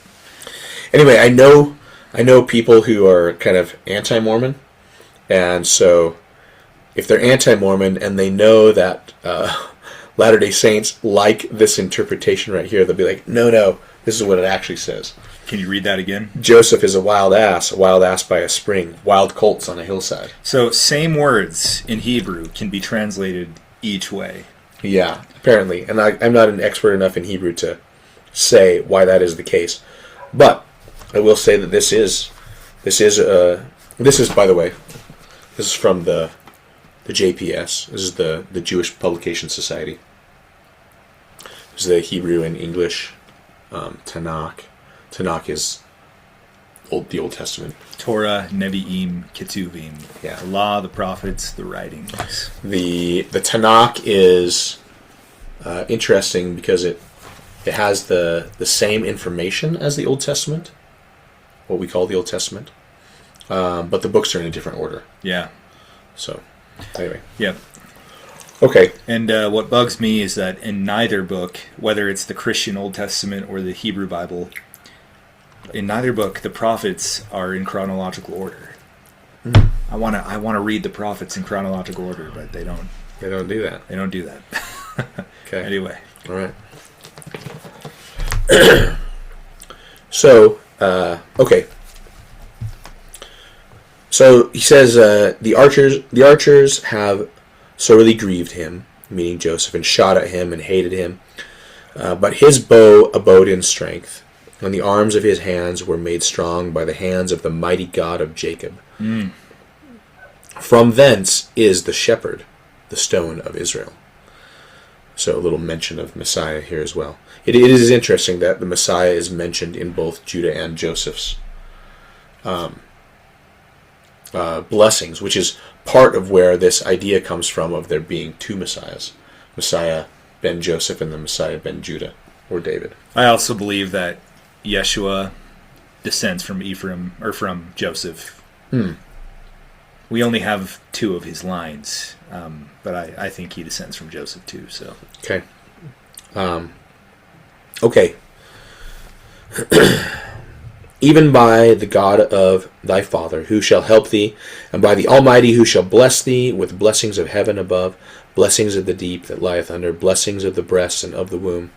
S2: Anyway, I know people who are kind of anti-Mormon, and so if they're anti-Mormon and they know that Latter-day Saints like this interpretation right here, they'll be like, no, this is what it actually says.
S1: Can you read that again?
S2: Joseph is a wild ass by a spring, wild colts on a hillside.
S1: So same words in Hebrew can be translated each way.
S2: Yeah, apparently. And I'm not an expert enough in Hebrew to say why that is the case. But I will say that this is by the way, this is from the JPS. This is the Jewish Publication Society. This is the Hebrew and English Tanakh. Tanakh is the Old Testament.
S1: Torah, Nevi'im, Ketuvim.
S2: Yeah.
S1: The law, the prophets, the writings.
S2: The Tanakh is interesting because it has the same information as the Old Testament, what we call the Old Testament, but the books are in a different order.
S1: Yeah.
S2: So, anyway.
S1: Yep.
S2: Okay.
S1: And what bugs me is that in neither book, whether it's the Christian Old Testament or the Hebrew Bible, in neither book the prophets are in chronological order. I want to read the prophets in chronological order, but they don't.
S2: They don't do that.
S1: They don't do that.
S2: Okay.
S1: Anyway.
S2: All right. So, okay. So he says the archers have sorely grieved him, meaning Joseph, and shot at him and hated him. But his bow abode in strength, and the arms of his hands were made strong by the hands of the mighty God of Jacob. From thence is the shepherd, the stone of Israel. So a little mention of Messiah here as well. It is interesting that the Messiah is mentioned in both Judah and Joseph's blessings, which is part of where this idea comes from of there being two Messiahs. Messiah ben Joseph and the Messiah ben Judah, or David.
S1: I also believe that Yeshua descends from Ephraim, or from Joseph. We only have two of his lines, but I think he descends from Joseph too. So
S2: Okay. Okay. Even by the God of thy father, who shall help thee, and by the Almighty, who shall bless thee with blessings of heaven above, blessings of the deep that lieth under, blessings of the breast and of the womb,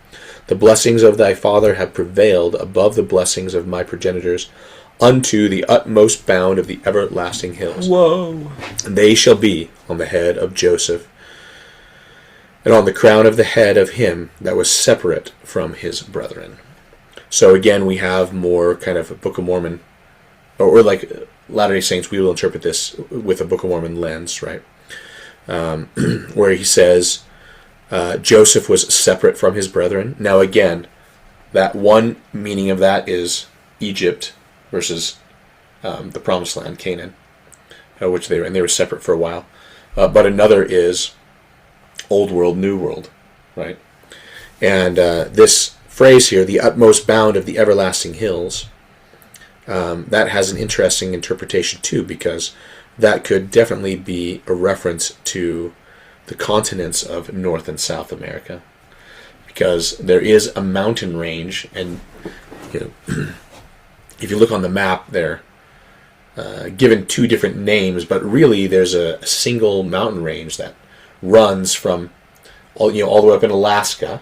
S2: The blessings of thy father have prevailed above the blessings of my progenitors unto the utmost bound of the everlasting hills.
S1: Whoa.
S2: And they shall be on the head of Joseph, and on the crown of the head of him that was separate from his brethren. So again, we have more kind of a Book of Mormon, or like Latter-day Saints, we will interpret this with a Book of Mormon lens, right? Where he says Joseph was separate from his brethren. Now again, that one meaning of that is Egypt versus the Promised Land, Canaan, which they were separate for a while. But another is Old World, New World, right? And this phrase here, the utmost bound of the everlasting hills, that has an interesting interpretation too, because that could definitely be a reference to the continents of North and South America, because there is a mountain range, and if you look on the map, they're given two different names, but really there's a single mountain range that runs from all the way up in Alaska,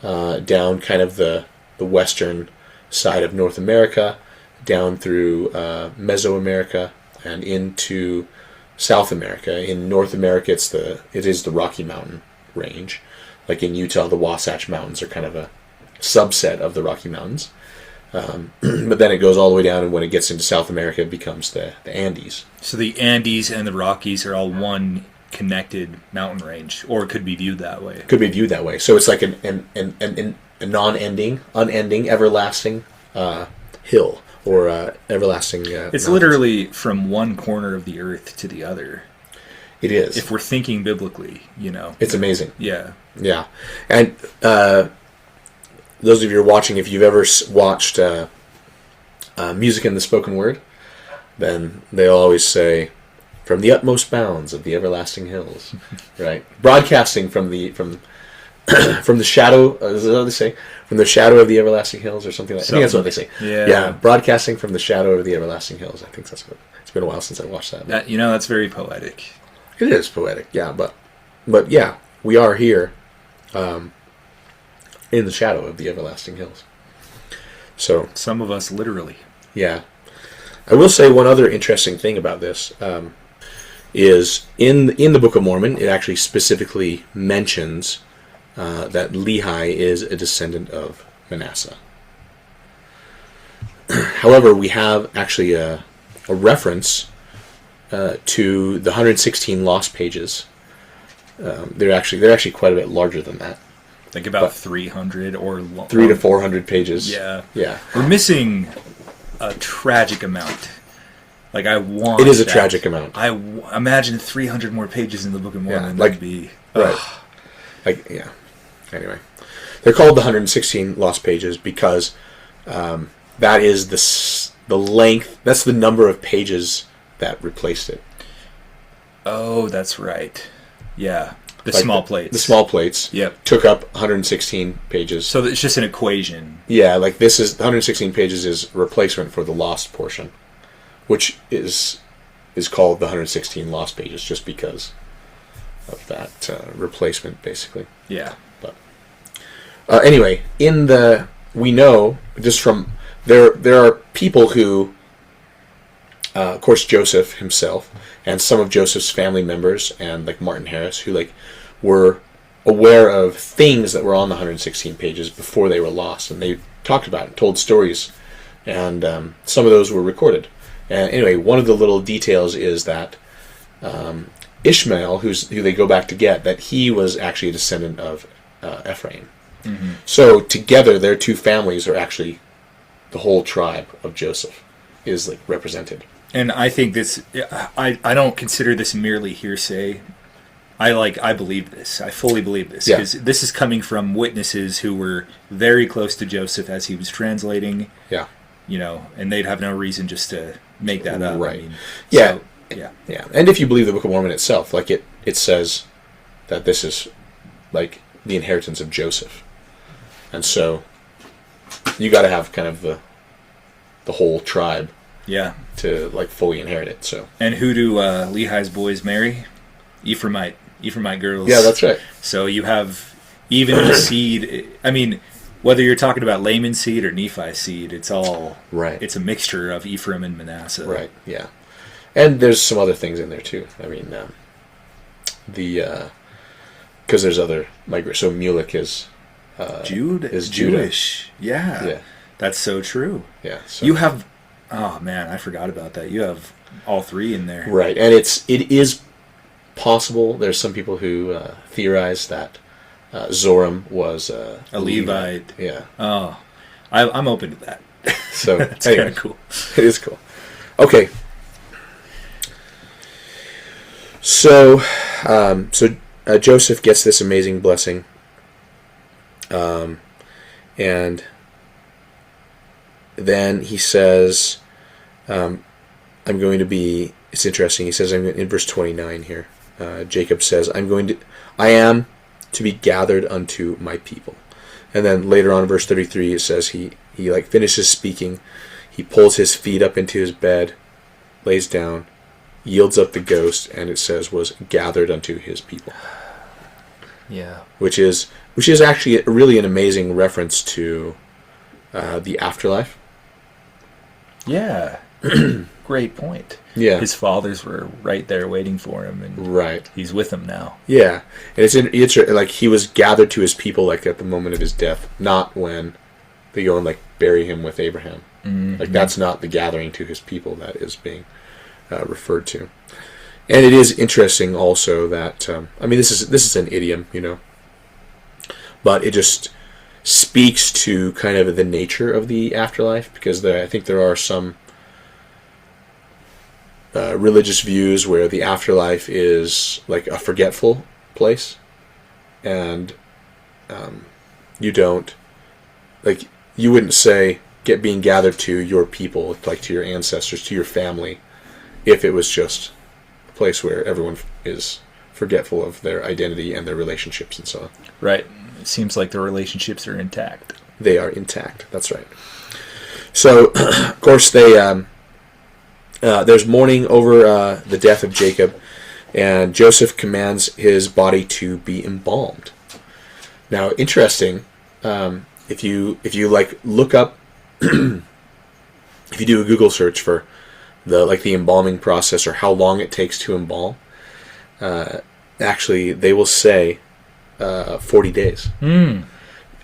S2: down kind of the western side of North America, down through Mesoamerica, and into South America. In North America, it is the Rocky Mountain range. Like in Utah, the Wasatch Mountains are kind of a subset of the Rocky Mountains. But then it goes all the way down, and when it gets into South America, it becomes the Andes.
S1: So the Andes and the Rockies are all one connected mountain range, or it could be viewed that way.
S2: Could be viewed that way. So it's like a non-ending, unending, everlasting hill, or everlasting
S1: It's
S2: mountains.
S1: literally from one corner of the earth to the other.
S2: It is.
S1: If we're thinking biblically,
S2: It's amazing.
S1: Yeah.
S2: Yeah. And those of you who are watching, if you've ever watched music in the spoken word, then they'll always say, from the utmost bounds of the everlasting hills, right? Broadcasting from the shadow, is that what they say? From the shadow of the everlasting hills, or something like that. I think that's what they say.
S1: Yeah.
S2: Broadcasting from the shadow of the everlasting hills. I think that's what. It's been a while since I watched that.
S1: That's very poetic.
S2: It is poetic, yeah, but yeah, we are here, in the shadow of the everlasting hills. So
S1: Some of us literally.
S2: yeah, I will say one other interesting thing about this. Is in the Book of Mormon, it actually specifically mentions that Lehi is a descendant of Manasseh. However, we have actually a reference to the 116 lost pages. They're actually quite a bit larger than that.
S1: Like about 300 or
S2: 300 to 400 pages.
S1: Yeah.
S2: Yeah.
S1: We're missing a tragic amount. Like I want.
S2: It is a tragic amount.
S1: Imagine 300 more pages in the Book of Mormon.
S2: Yeah,
S1: That'd be
S2: right. Like yeah. Anyway, they're called the 116 lost pages because that is the length. That's the number of pages that replaced it.
S1: Oh, that's right. Yeah, the small plates.
S2: The small plates.
S1: Yep.
S2: Took up 116 pages.
S1: So it's just an equation.
S2: Yeah, like this is 116 pages is replacement for the lost portion, which is called the 116 lost pages just because of that replacement, basically.
S1: Yeah.
S2: But anyway, we know just from there are people who, of course, Joseph himself and some of Joseph's family members and like Martin Harris, who were aware of things that were on the 116 pages before they were lost, and they talked about it, told stories, and some of those were recorded. And anyway, one of the little details is that Ishmael, who they go back to get, that he was actually a descendant of Ephraim. Mm-hmm. So together, their two families are actually the whole tribe of Joseph is represented.
S1: And I think this, I don't consider this merely hearsay. I believe this. I fully believe this. Because this is coming from witnesses who were very close to Joseph as he was translating.
S2: Yeah.
S1: And they'd have no reason just to make that up.
S2: Right.
S1: I mean,
S2: yeah.
S1: So, yeah.
S2: Yeah. And if you believe the Book of Mormon itself, it says that this is the inheritance of Joseph. And so you got to have kind of the whole tribe.
S1: Yeah.
S2: To fully inherit it. So.
S1: And who do Lehi's boys marry? Ephraimite girls.
S2: Yeah, that's right.
S1: So you have even the seed. I mean, Whether you're talking about Laman's seed or Nephi's seed, it's all
S2: Right.
S1: It's a mixture of Ephraim and Manasseh.
S2: Right. Yeah. And there's some other things in there too. I mean, because there's other migrants. So Mulek is
S1: Jude
S2: is Judah.
S1: Jewish. Yeah.
S2: Yeah.
S1: That's so true.
S2: Yeah. So.
S1: You have, oh man, I forgot about that. You have all three in there.
S2: Right, and it is possible. There's some people who theorize that Zoram was a
S1: Levite.
S2: Yeah.
S1: Oh, I'm open to that.
S2: So
S1: That's
S2: anyway,
S1: kind of cool.
S2: It is cool. Okay. So, Joseph gets this amazing blessing, and then he says, "I'm going to be." It's interesting. He says, in verse 29 here, Jacob says, I am to be gathered unto my people." And then later on in verse 33, it says he like finishes speaking. He pulls his feet up into his bed, lays down, yields up the ghost, and it says was gathered unto his people.
S1: Yeah.
S2: Which is actually really an amazing reference to the afterlife.
S1: Yeah. Great point.
S2: Yeah.
S1: His fathers were right there waiting for him, and
S2: Right.
S1: he's with them now.
S2: Yeah, and it's like he was gathered to his people like at the moment of his death, not when they go and like bury him with Abraham.
S1: Mm-hmm.
S2: Like that's not the gathering to his people that is being referred to. And it is interesting also that I mean this is an idiom, you know, but it just speaks to kind of the nature of the afterlife, because I think there are some religious views where the afterlife is like a forgetful place, and you wouldn't say being gathered to your people, like to your ancestors, to your family, if it was just a place where everyone is forgetful of their identity and their relationships and so on.
S1: Right. It seems like the relationships are intact.
S2: They are intact. That's right. So, of course, there's mourning over the death of Jacob, and Joseph commands his body to be embalmed. Now, interesting, if you like look up, if you do a Google search for the embalming process or how long it takes to embalm, actually they will say 40 days. And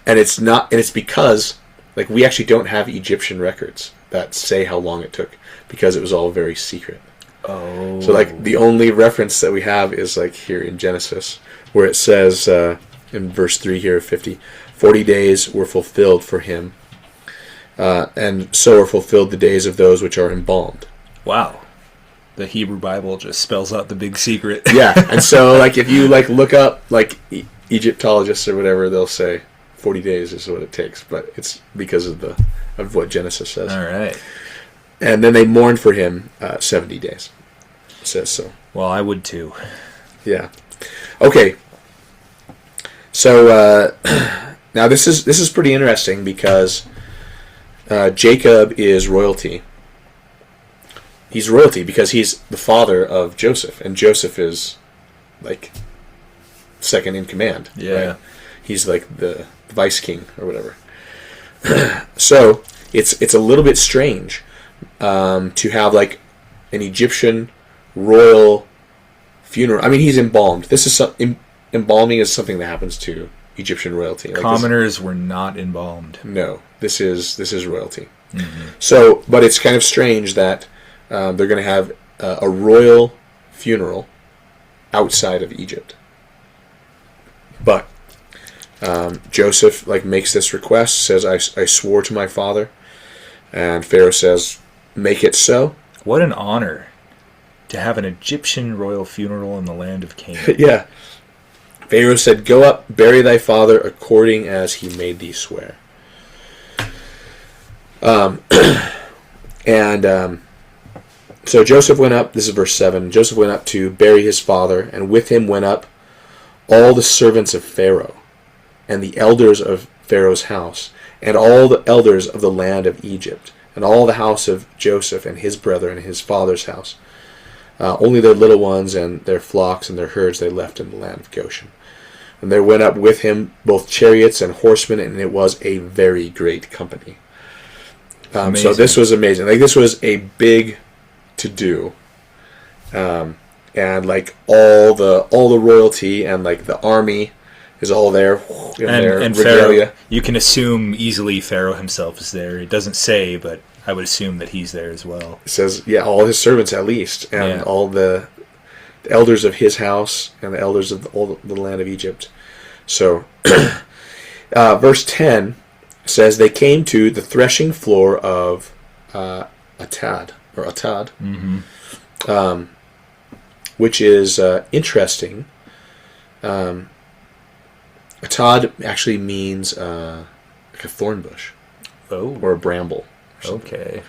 S2: it's because like we actually don't have Egyptian records that say how long it took, because it was all very secret.
S1: Oh.
S2: So like the only reference that we have is like here in Genesis, where it says in verse 3 here of 50, 40 days were fulfilled for him, and so are fulfilled the days of those which are embalmed.
S1: Wow. The Hebrew Bible just spells out the big secret.
S2: Yeah, and so like if you like look up like Egyptologists or whatever, they'll say 40 days is what it takes, but it's because of what Genesis says.
S1: All right.
S2: And then they mourned for him 70 days. It says so.
S1: Well, I would too.
S2: Yeah. Okay. So now this is pretty interesting, because Jacob is royalty. He's royalty because he's the father of Joseph, and Joseph is like second in command.
S1: Yeah.
S2: Right? He's like the vice king or whatever. So it's a little bit strange to have like an Egyptian royal funeral. I mean, he's embalmed. This is embalming is something that happens to Egyptian royalty. Like
S1: commoners were not embalmed.
S2: No, this is royalty.
S1: Mm-hmm.
S2: So, but it's kind of strange that they're going to have a royal funeral outside of Egypt. But Joseph like makes this request, says, I swore to my father, and Pharaoh says, make it so.
S1: What an honor to have an Egyptian royal funeral in the land of Canaan.
S2: Yeah. Pharaoh said, go up, bury thy father according as he made thee swear. So Joseph went up, this is verse 7, Joseph went up to bury his father, and with him went up all the servants of Pharaoh, and the elders of Pharaoh's house, and all the elders of the land of Egypt, and all the house of Joseph and his brethren and his father's house. Only their little ones and their flocks and their herds they left in the land of Goshen. And there went up with him both chariots and horsemen, and it was a very great company. So this was amazing. Like, this was a big to-do. And like all the royalty and like the army is all there in their
S1: and
S2: regalia.
S1: Pharaoh, you can assume easily Pharaoh himself is there. It doesn't say, but I would assume that he's there as well.
S2: It says, yeah, all his servants at least, and all the elders of his house and the elders of all the land of Egypt. So, verse 10 says, they came to the threshing floor of Atad, which is interesting. Atad actually means like a thorn bush or a bramble.
S1: Okay.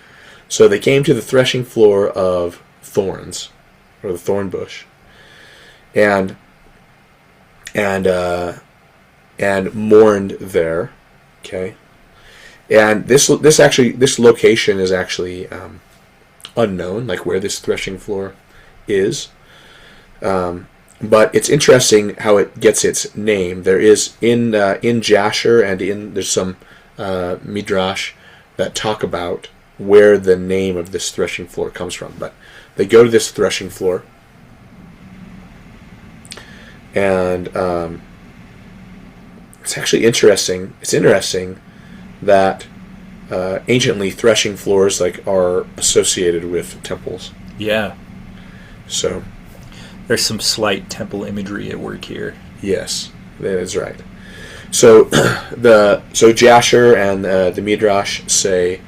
S2: So they came to the threshing floor of thorns, or the thorn bush, and mourned there. Okay, and this location is actually unknown, like where this threshing floor is. But it's interesting how it gets its name. There is in Jasher and there's some midrash that talk about where the name of this threshing floor comes from. But they go to this threshing floor, and it's actually interesting. It's interesting that anciently threshing floors like are associated with temples.
S1: Yeah.
S2: So
S1: there's some slight temple imagery at work here.
S2: Yes, that is right. So Jasher and the Midrash say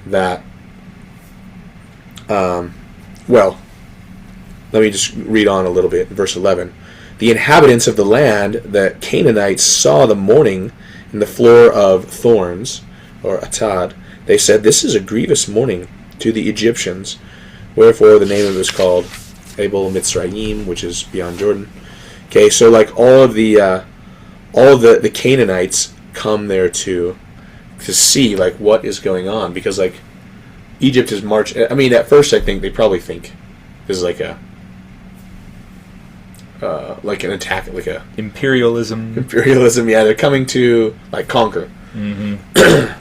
S2: that. Well, let me just read on a little bit. Verse 11: the inhabitants of the land, the Canaanites, saw the mourning in the floor of thorns, or Atad. They said, "This is a grievous mourning to the Egyptians." Wherefore the name of it is called Abel Mitzrayim, which is beyond Jordan. Okay, so like all the Canaanites come there to see like what is going on, because like Egypt is marching. I mean, at first I think they probably think this is like an attack, like a
S1: imperialism.
S2: Yeah, they're coming to like conquer.
S1: Mm-hmm.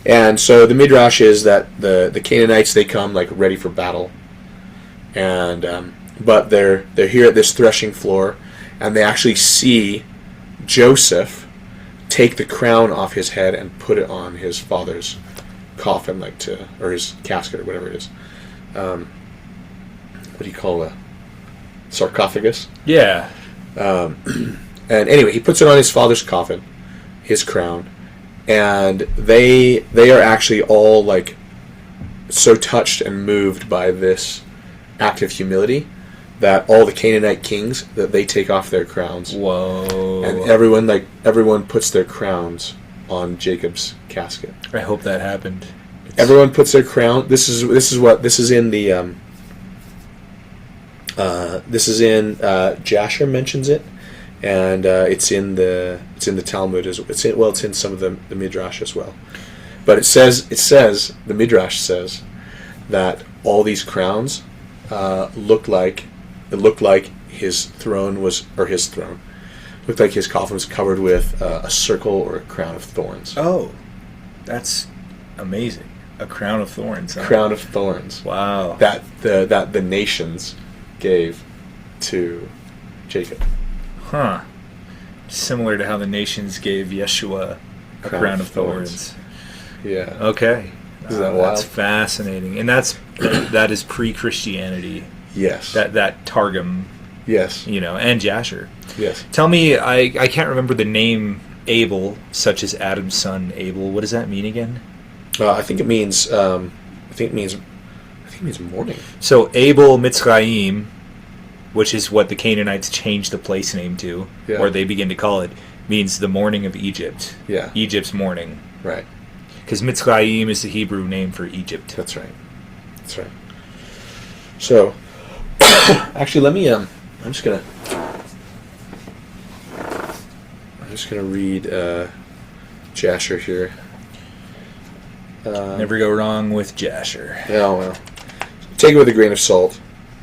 S2: And so the midrash is that the Canaanites, they come like ready for battle, and but they're here at this threshing floor, and they actually see Joseph take the crown off his head and put it on his father's coffin, or his casket, or whatever it is. What do you call a sarcophagus?
S1: Yeah.
S2: And anyway, he puts it on his father's coffin, his crown, and they are actually all like so touched and moved by this act of humility that all the Canaanite kings, that they take off their crowns.
S1: Whoa!
S2: And everyone puts their crowns on Jacob's casket.
S1: I hope that happened.
S2: Everyone puts their crown. This is in Jasher mentions it, and it's in the Talmud as well. It's in some of the midrash as well. But it says the midrash says that all these crowns looked like his throne looked like his coffin was covered with a circle or a crown of thorns.
S1: Oh, that's amazing! A crown of thorns. Huh?
S2: Crown of thorns.
S1: Wow.
S2: That the nations gave to Jacob.
S1: Huh. Similar to how the nations gave Yeshua a crown of thorns.
S2: Yeah.
S1: Okay.
S2: Isn't that wild?
S1: That's fascinating, and that is pre-Christianity.
S2: Yes.
S1: That Targum.
S2: Yes.
S1: And Jasher.
S2: Yes.
S1: Tell me, I can't remember the name Abel, such as Adam's son Abel. What does that mean again?
S2: I think it means mourning.
S1: So Abel Mitzrayim, which is what the Canaanites changed the place name to, or they begin to call it, means the mourning of Egypt.
S2: Yeah.
S1: Egypt's mourning.
S2: Right.
S1: Because Mitzrayim is the Hebrew name for Egypt.
S2: That's right. So, actually, let me. I'm just gonna read Jasher here.
S1: Never go wrong with Jasher.
S2: Oh well. Take it with a grain of salt.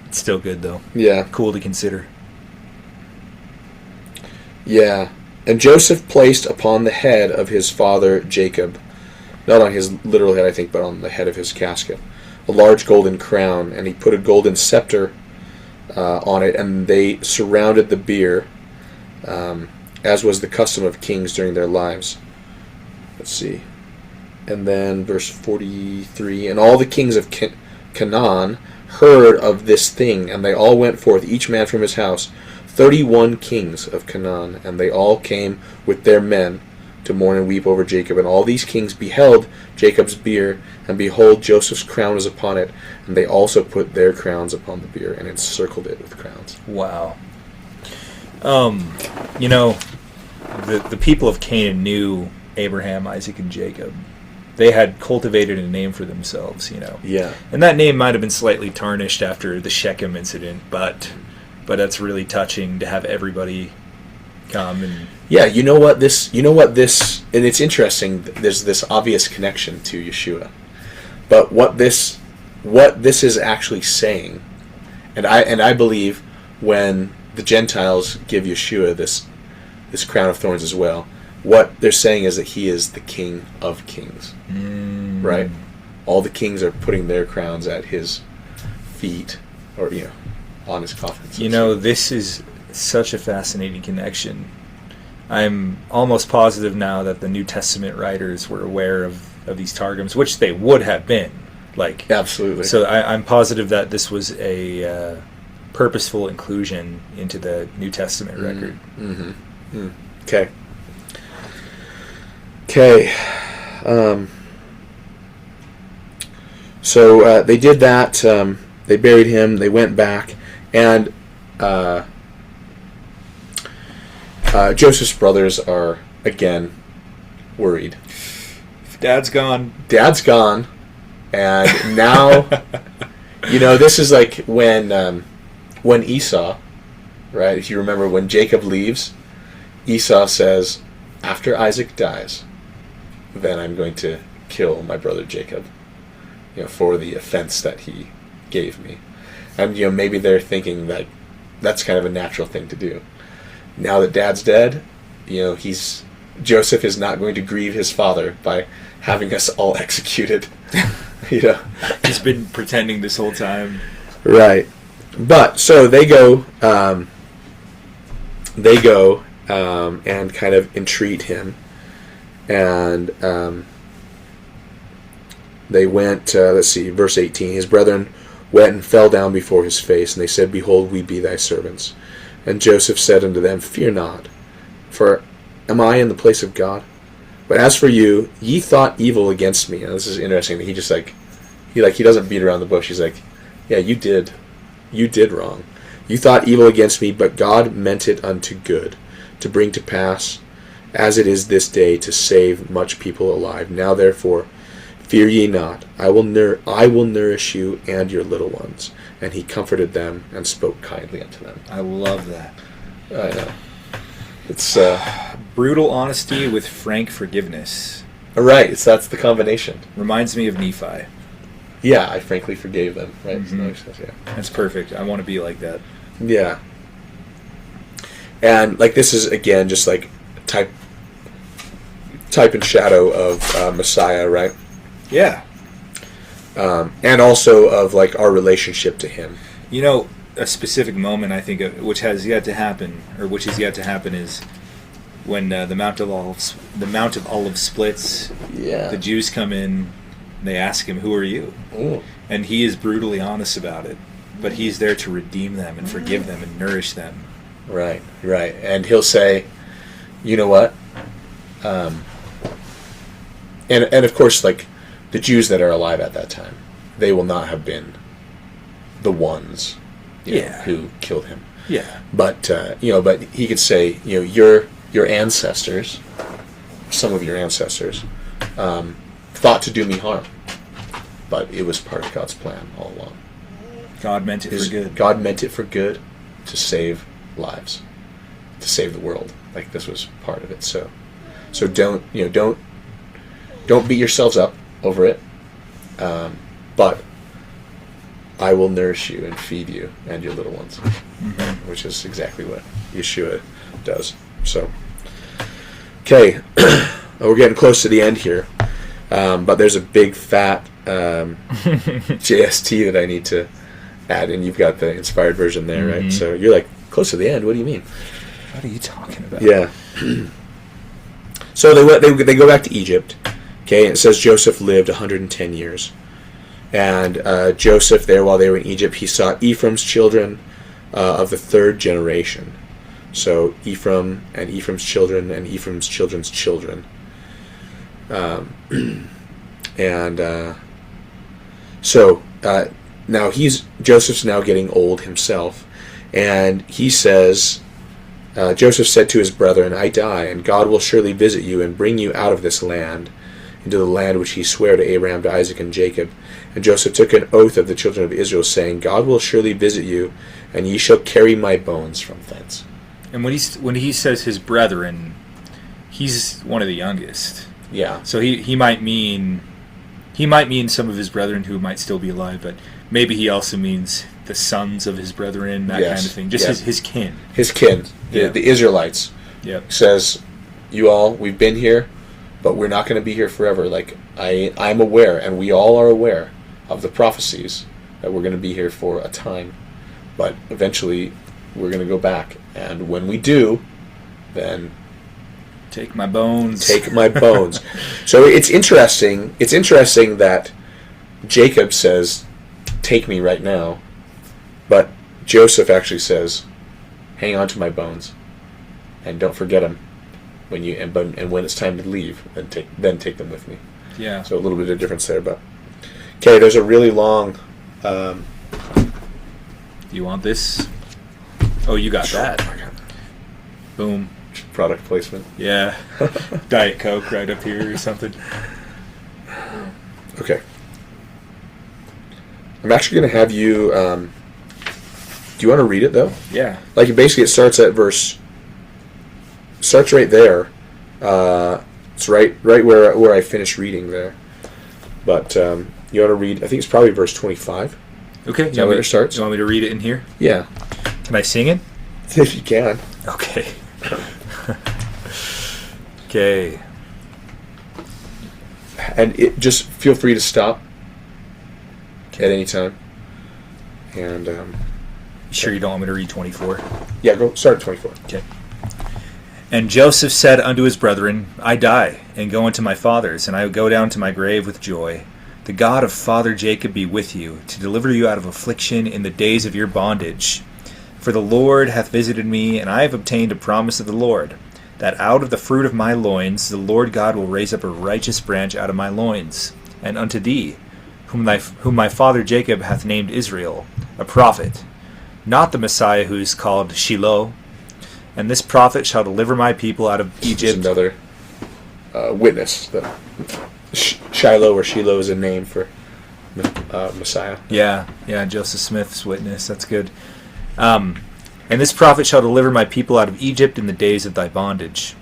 S1: It's still good though.
S2: Yeah.
S1: Cool to consider.
S2: Yeah. And Joseph placed upon the head of his father Jacob, not on his literal head, I think, but on the head of his casket, a large golden crown, and he put a golden scepter on it, and they surrounded the bier, as was the custom of kings during their lives. Let's see. And then verse 43, and all the kings of Canaan heard of this thing, and they all went forth, each man from his house, 31 kings of Canaan, and they all came with their men to mourn and weep over Jacob. And all these kings beheld Jacob's bier, and behold, Joseph's crown was upon it, and they also put their crowns upon the bier, and encircled it with crowns.
S1: Wow. You know, the people of Canaan knew Abraham, Isaac, and Jacob. They had cultivated a name for themselves, you know.
S2: Yeah.
S1: And that name might have been slightly tarnished after the Shechem incident, but that's really touching to have everybody come and...
S2: Yeah, you know what this, and it's interesting, there's this obvious connection to Yeshua. But what this is actually saying, and I believe when the Gentiles give Yeshua this crown of thorns as well, what they're saying is that he is the King of Kings. Right? All the kings are putting their crowns at his feet, or, you know, on his coffin.
S1: You know, this is such a fascinating connection. I'm almost positive now that the New Testament writers were aware of these targums, which they would have been. Like,
S2: absolutely.
S1: So I'm positive that this was a purposeful inclusion into the New Testament record.
S2: Okay. Okay. So they did that. They buried him. They went back. And Joseph's brothers are, again, worried.
S1: Dad's gone.
S2: Dad's gone. And now, you know, this is like when Esau, right? If you remember, when Jacob leaves, Esau says, after Isaac dies, then I'm going to kill my brother Jacob, you know, for the offense that he gave me. And, you know, maybe they're thinking that that's kind of a natural thing to do. Now that Dad's dead, you know, Joseph is not going to grieve his father by having us all executed. You know,
S1: he's been pretending this whole time.
S2: Right. But so they go and kind of entreat him, and they went. Let's see, verse 18. His brethren went and fell down before his face, and they said, "Behold, we be thy servants." And Joseph said unto them, "Fear not, for am I in the place of God? But as for you, ye thought evil against me." And this is interesting that he just he doesn't beat around the bush. He's like, "Yeah, you did wrong. You thought evil against me, but God meant it unto good, to bring to pass, as it is this day, to save much people alive. Now therefore, fear ye not. I will nourish you and your little ones." And he comforted them and spoke kindly unto them.
S1: I love that.
S2: I know. It's
S1: brutal honesty with frank forgiveness.
S2: Right. That's the combination.
S1: Reminds me of Nephi.
S2: Yeah, I frankly forgave them. Right.
S1: Mm-hmm.
S2: Yeah.
S1: That's perfect. I want to be like that.
S2: Yeah. And like this is again just like type and shadow of Messiah, right?
S1: Yeah.
S2: And also of like our relationship to him.
S1: You know, a specific moment I think of, which is yet to happen, is when the Mount of Olives splits.
S2: Yeah.
S1: The Jews come in, they ask him, "Who are you?"
S2: Ooh.
S1: And he is brutally honest about it, but he's there to redeem them and forgive them and nourish them.
S2: Right. And he'll say, "You know what?" And of course, like the Jews that are alive at that time, they will not have been the ones, you know, who killed him.
S1: Yeah.
S2: But but he could say, you know, your ancestors, some of your ancestors, thought to do me harm, but it was part of God's plan all along.
S1: God meant it for good.
S2: God meant it for good, to save lives, to save the world. Like this was part of it. So don't beat yourselves up over it. But I will nourish you and feed you and your little ones, which is exactly what Yeshua does. So, okay, we're getting close to the end here, but there's a big fat JST that I need to add, and you've got the inspired version there, right? So you're like, close to the end? What do you mean?
S1: What are you talking about?
S2: Yeah. So they go back to Egypt. Okay, and it says Joseph lived 110 years. And Joseph there, while they were in Egypt, he saw Ephraim's children of the third generation. So Ephraim and Ephraim's children and Ephraim's children's children. Now Joseph's now getting old himself. And he says, Joseph said to his brethren, I die, and God will surely visit you and bring you out of this land, into the land which he sware to Abraham, to Isaac, and Jacob. And Joseph took an oath of the children of Israel, saying, God will surely visit you, and ye shall carry my bones from thence.
S1: And when he says his brethren, he's one of the youngest.
S2: Yeah.
S1: So he might mean some of his brethren who might still be alive, but maybe he also means the sons of his brethren, that kind of thing. Just his kin.
S2: His kin, the Israelites.
S1: Yep.
S2: Says, you all, we've been here, but we're not going to be here forever. Like, I'm aware, and we all are aware of the prophecies that we're going to be here for a time. But eventually, we're going to go back. And when we do, then...
S1: Take my bones.
S2: Take my bones. So it's interesting. It's interesting that Jacob says, take me right now. But Joseph actually says, hang on to my bones. And don't forget them. And when it's time to leave, then take them with me.
S1: Yeah.
S2: So a little bit of difference there, but okay. There's a really long.
S1: You want this? Oh, you got that. Boom.
S2: Product placement.
S1: Yeah. Diet Coke right up here or something.
S2: Okay. I'm actually going to have you. Do you want to read it though?
S1: Yeah.
S2: Like basically, it starts at verse. Starts right there. It's right where I finished reading there. But you want to read? I think it's probably verse 25.
S1: Okay.
S2: Is that where it starts?
S1: You want me to read it in here?
S2: Yeah.
S1: Can I sing it?
S2: If you can.
S1: Okay. Okay.
S2: And just feel free to stop at any time. And
S1: you sure you don't want me to read 24?
S2: Yeah, go start at 24.
S1: Okay. And Joseph said unto his brethren, I die, and go unto my fathers, and I will go down to my grave with joy. The God of father Jacob be with you, to deliver you out of affliction in the days of your bondage. For the Lord hath visited me, and I have obtained a promise of the Lord, that out of the fruit of my loins the Lord God will raise up a righteous branch out of my loins, and unto thee, whom my father Jacob hath named Israel, a prophet, not the Messiah who is called Shiloh. And this prophet shall deliver my people out of Egypt.
S2: This is another witness. Shiloh or Shiloh is a name for Messiah.
S1: Yeah, Joseph Smith's witness. That's good. And this prophet shall deliver my people out of Egypt in the days of thy bondage.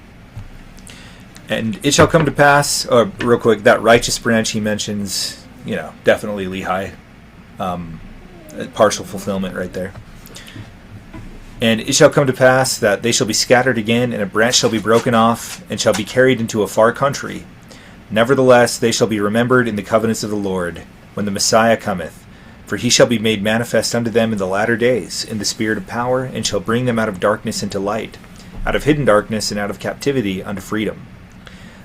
S1: And it shall come to pass, real quick, that righteous branch he mentions, definitely Lehi. Partial fulfillment right there. And it shall come to pass that they shall be scattered again, and a branch shall be broken off, and shall be carried into a far country. Nevertheless, they shall be remembered in the covenants of the Lord, when the Messiah cometh. For he shall be made manifest unto them in the latter days, in the spirit of power, and shall bring them out of darkness into light, out of hidden darkness and out of captivity unto freedom.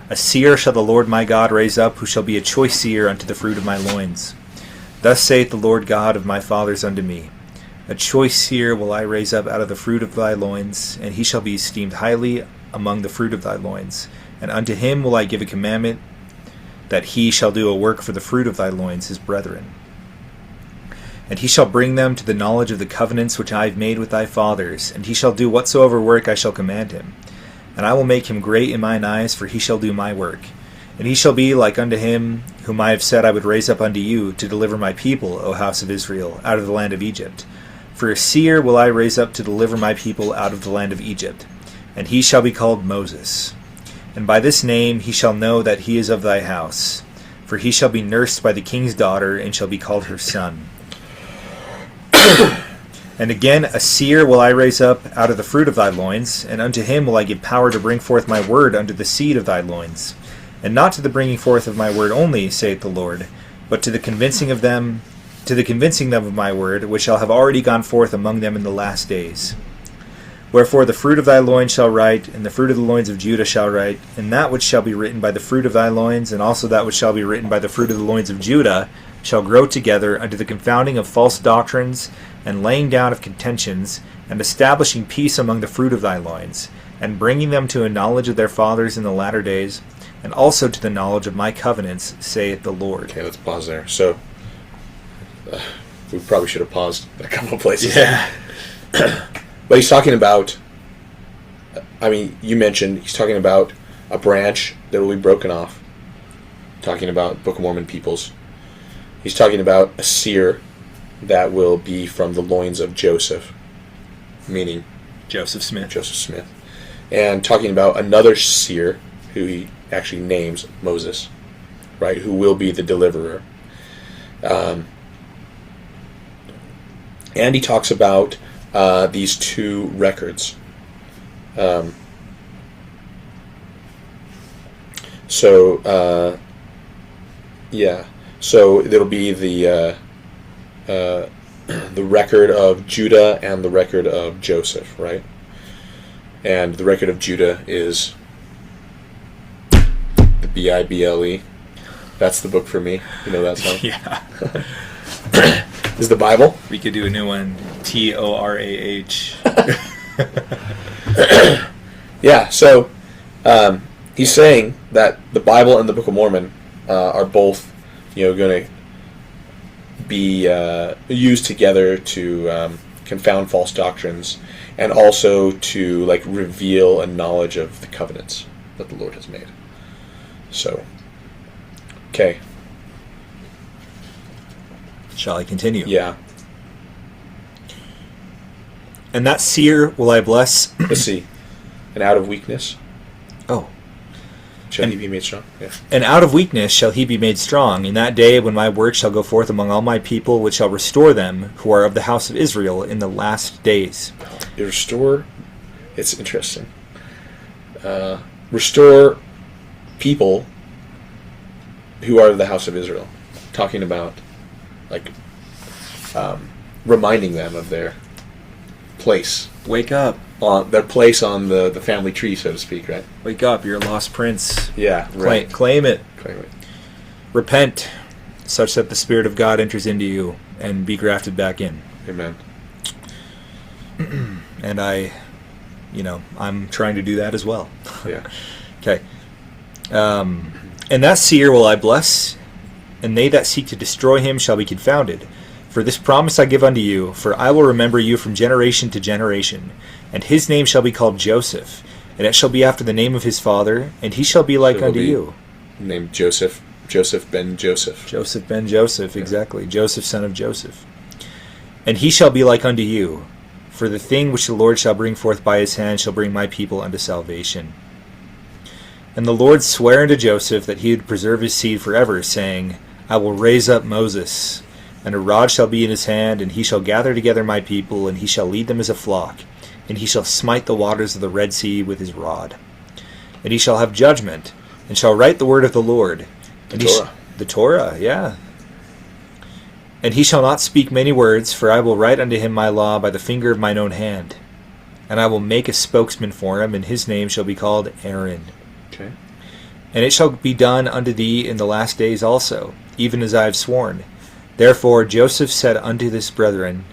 S1: A seer shall the Lord my God raise up, who shall be a choice seer unto the fruit of my loins. Thus saith the Lord God of my fathers unto me, a choice seer will I raise up out of the fruit of thy loins, and he shall be esteemed highly among the fruit of thy loins. And unto him will I give a commandment, that he shall do a work for the fruit of thy loins, his brethren. And he shall bring them to the knowledge of the covenants which I have made with thy fathers, and he shall do whatsoever work I shall command him. And I will make him great in mine eyes, for he shall do my work. And he shall be like unto him whom I have said I would raise up unto you, to deliver my people, O house of Israel, out of the land of Egypt. For a seer will I raise up to deliver my people out of the land of Egypt, and he shall be called Moses. And by this name he shall know that he is of thy house, for he shall be nursed by the king's daughter, and shall be called her son. And again, a seer will I raise up out of the fruit of thy loins, and unto him will I give power to bring forth my word unto the seed of thy loins. And not to the bringing forth of my word only, saith the Lord, but to the convincing them of my word, which shall have already gone forth among them in the last days. Wherefore the fruit of thy loins shall write, and the fruit of the loins of Judah shall write, and that which shall be written by the fruit of thy loins, and also that which shall be written by the fruit of the loins of Judah, shall grow together unto the confounding of false doctrines, and laying down of contentions, and establishing peace among the fruit of thy loins, and bringing them to a knowledge of their fathers in the latter days, and also to the knowledge of my covenants, saith the Lord.
S2: Okay, let's pause there. So, we probably should have paused a couple of places.
S1: Yeah.
S2: But he's talking about, I mean, you mentioned he's talking about a branch that will be broken off. Talking about Book of Mormon peoples. He's talking about a seer that will be from the loins of Joseph, meaning
S1: Joseph Smith.
S2: And talking about another seer who he actually names Moses, right, who will be the deliverer. And he talks about these two records. So it'll be the record of Judah and the record of Joseph, right? And the record of Judah is the Bible. That's the book for me. You know that song?
S1: Yeah.
S2: Is the Bible?
S1: We could do a new one. Torah.
S2: Yeah, so he's saying that the Bible and the Book of Mormon are both, going to be used together to confound false doctrines, and also to reveal a knowledge of the covenants that the Lord has made. So, okay.
S1: Shall I continue?
S2: Yeah.
S1: And that seer will I bless.
S2: Let's see. And out of weakness
S1: Oh.
S2: shall he be made strong? Yeah.
S1: And out of weakness shall he be made strong, in that day when my word shall go forth among all my people, which shall restore them who are of the house of Israel in the last days.
S2: Restore. It's interesting. Restore people who are of the house of Israel. Talking about, reminding them of their place.
S1: Wake up.
S2: Their place on the family tree, so to speak, right?
S1: Wake up, you're a lost prince.
S2: Yeah, right.
S1: Claim it.
S2: Claim it.
S1: Repent, such that the Spirit of God enters into you, and be grafted back in.
S2: Amen.
S1: And I'm trying to do that as well.
S2: Yeah.
S1: Okay. And that seer will I bless, and they that seek to destroy him shall be confounded. For this promise I give unto you, for I will remember you from generation to generation. And his name shall be called Joseph, and it shall be after the name of his father, and he shall be like unto you.
S2: Named Joseph ben Joseph.
S1: Joseph ben Joseph, exactly. Yeah. Joseph, son of Joseph. And he shall be like unto you, for the thing which the Lord shall bring forth by his hand shall bring my people unto salvation. And the Lord sware unto Joseph that he would preserve his seed forever, saying, I will raise up Moses, and a rod shall be in his hand, and he shall gather together my people, and he shall lead them as a flock, and he shall smite the waters of the Red Sea with his rod. And he shall have judgment, and shall write the word of the Lord. And the Torah, yeah. And he shall not speak many words, for I will write unto him my law by the finger of mine own hand. And I will make a spokesman for him, and his name shall be called Aaron.
S2: Okay.
S1: And it shall be done unto thee in the last days also, even as I have sworn. Therefore Joseph said unto his brethren,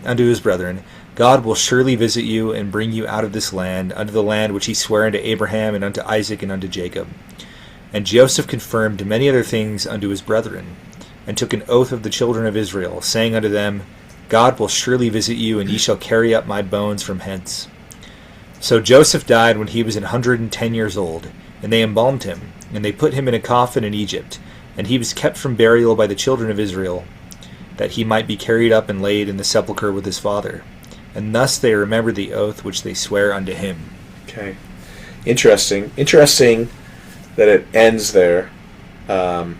S1: God will surely visit you, and bring you out of this land, unto the land which he sware unto Abraham, and unto Isaac, and unto Jacob. And Joseph confirmed many other things unto his brethren, and took an oath of the children of Israel, saying unto them, God will surely visit you, and ye shall carry up my bones from hence. So Joseph died when he was 110 years old, and they embalmed him, and they put him in a coffin in Egypt, and he was kept from burial by the children of Israel, that he might be carried up and laid in the sepulchre with his father. And thus they remember the oath which they swear unto him.
S2: Okay. Interesting that it ends there. That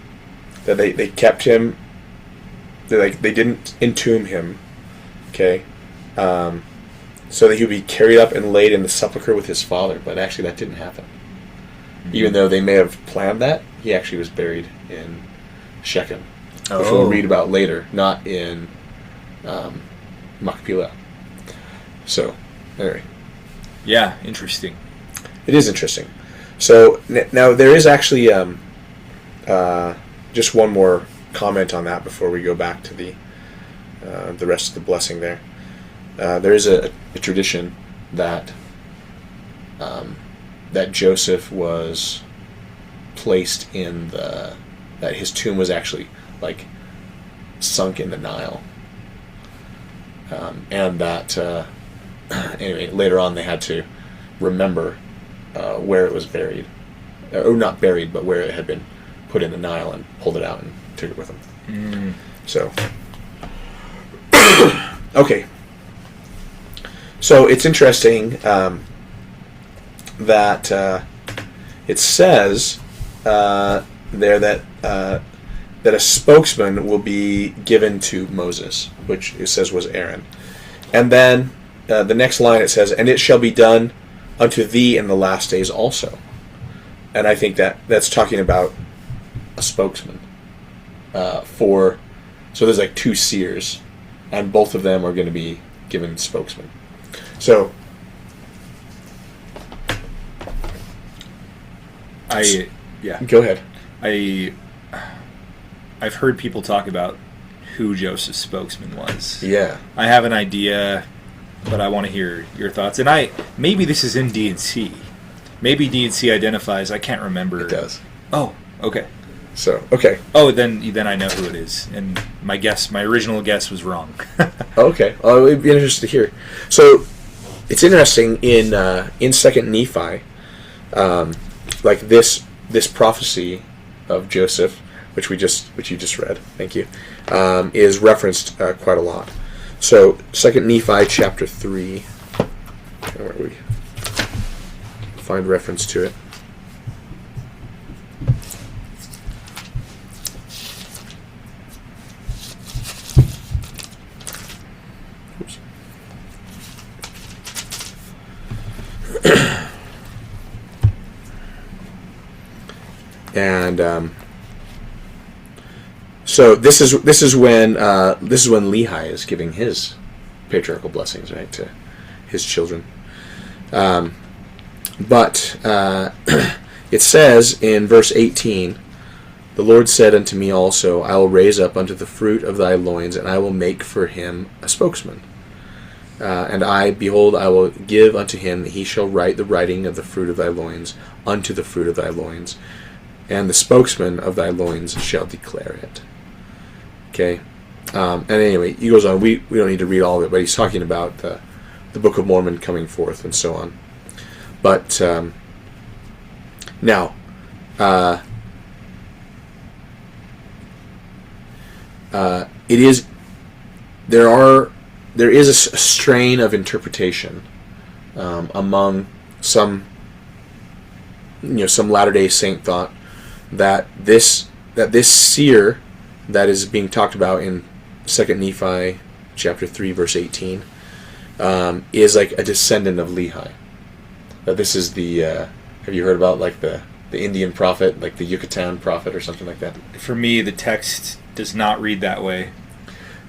S2: they kept him. They didn't entomb him. Okay. so that he would be carried up and laid in the sepulchre with his father. But actually that didn't happen. Mm-hmm. Even though they may have planned that, he actually was buried in Shechem, which we'll read about later, not in Machpelah. So, anyway.
S1: Yeah, interesting.
S2: It is interesting. So, now there is actually just one more comment on that before we go back to the rest of the blessing there. There is a tradition that that Joseph was placed in that his tomb was actually like sunk in the Nile, and that anyway later on they had to remember where it was buried, or not buried, but where it had been put in the Nile, and pulled it out and took it with them. So okay, so it's interesting that it says there that a spokesman will be given to Moses, which it says was Aaron. And then the next line it says, "And it shall be done unto thee in the last days also." And I think that's talking about a spokesman so there's like two seers, and both of them are going to be given spokesmen. So go ahead.
S1: I've heard people talk about who Joseph's spokesman was.
S2: Yeah.
S1: I have an idea, but I want to hear your thoughts. And maybe this is in D&C. Maybe D&C identifies. I can't remember.
S2: It does.
S1: Oh, okay.
S2: So, okay.
S1: Oh, then I know who it is. And my original guess was wrong.
S2: Okay. Well, it'd be interesting to hear. So, it's interesting in 2nd Nephi, like this prophecy of Joseph, which you just read, thank you, is referenced quite a lot. So 2nd Nephi chapter 3, where we find reference to it. Oops. And so this is when Lehi is giving his patriarchal blessings, right, to his children. But it says in verse 18, "The Lord said unto me also, I will raise up unto the fruit of thy loins, and I will make for him a spokesman. And I, behold, I will give unto him that he shall write the writing of the fruit of thy loins unto the fruit of thy loins, and the spokesman of thy loins shall declare it." Okay, and anyway, he goes on. We don't need to read all of it, but he's talking about the Book of Mormon coming forth and so on. But now, it is there is a strain of interpretation among some Latter-day Saint thought that this seer that is being talked about in 2nd Nephi chapter 3 verse 18 is like a descendant of Lehi. That this is the have you heard about like the Indian prophet, like the Yucatan prophet or something like that?
S1: For me, the text does not read that way.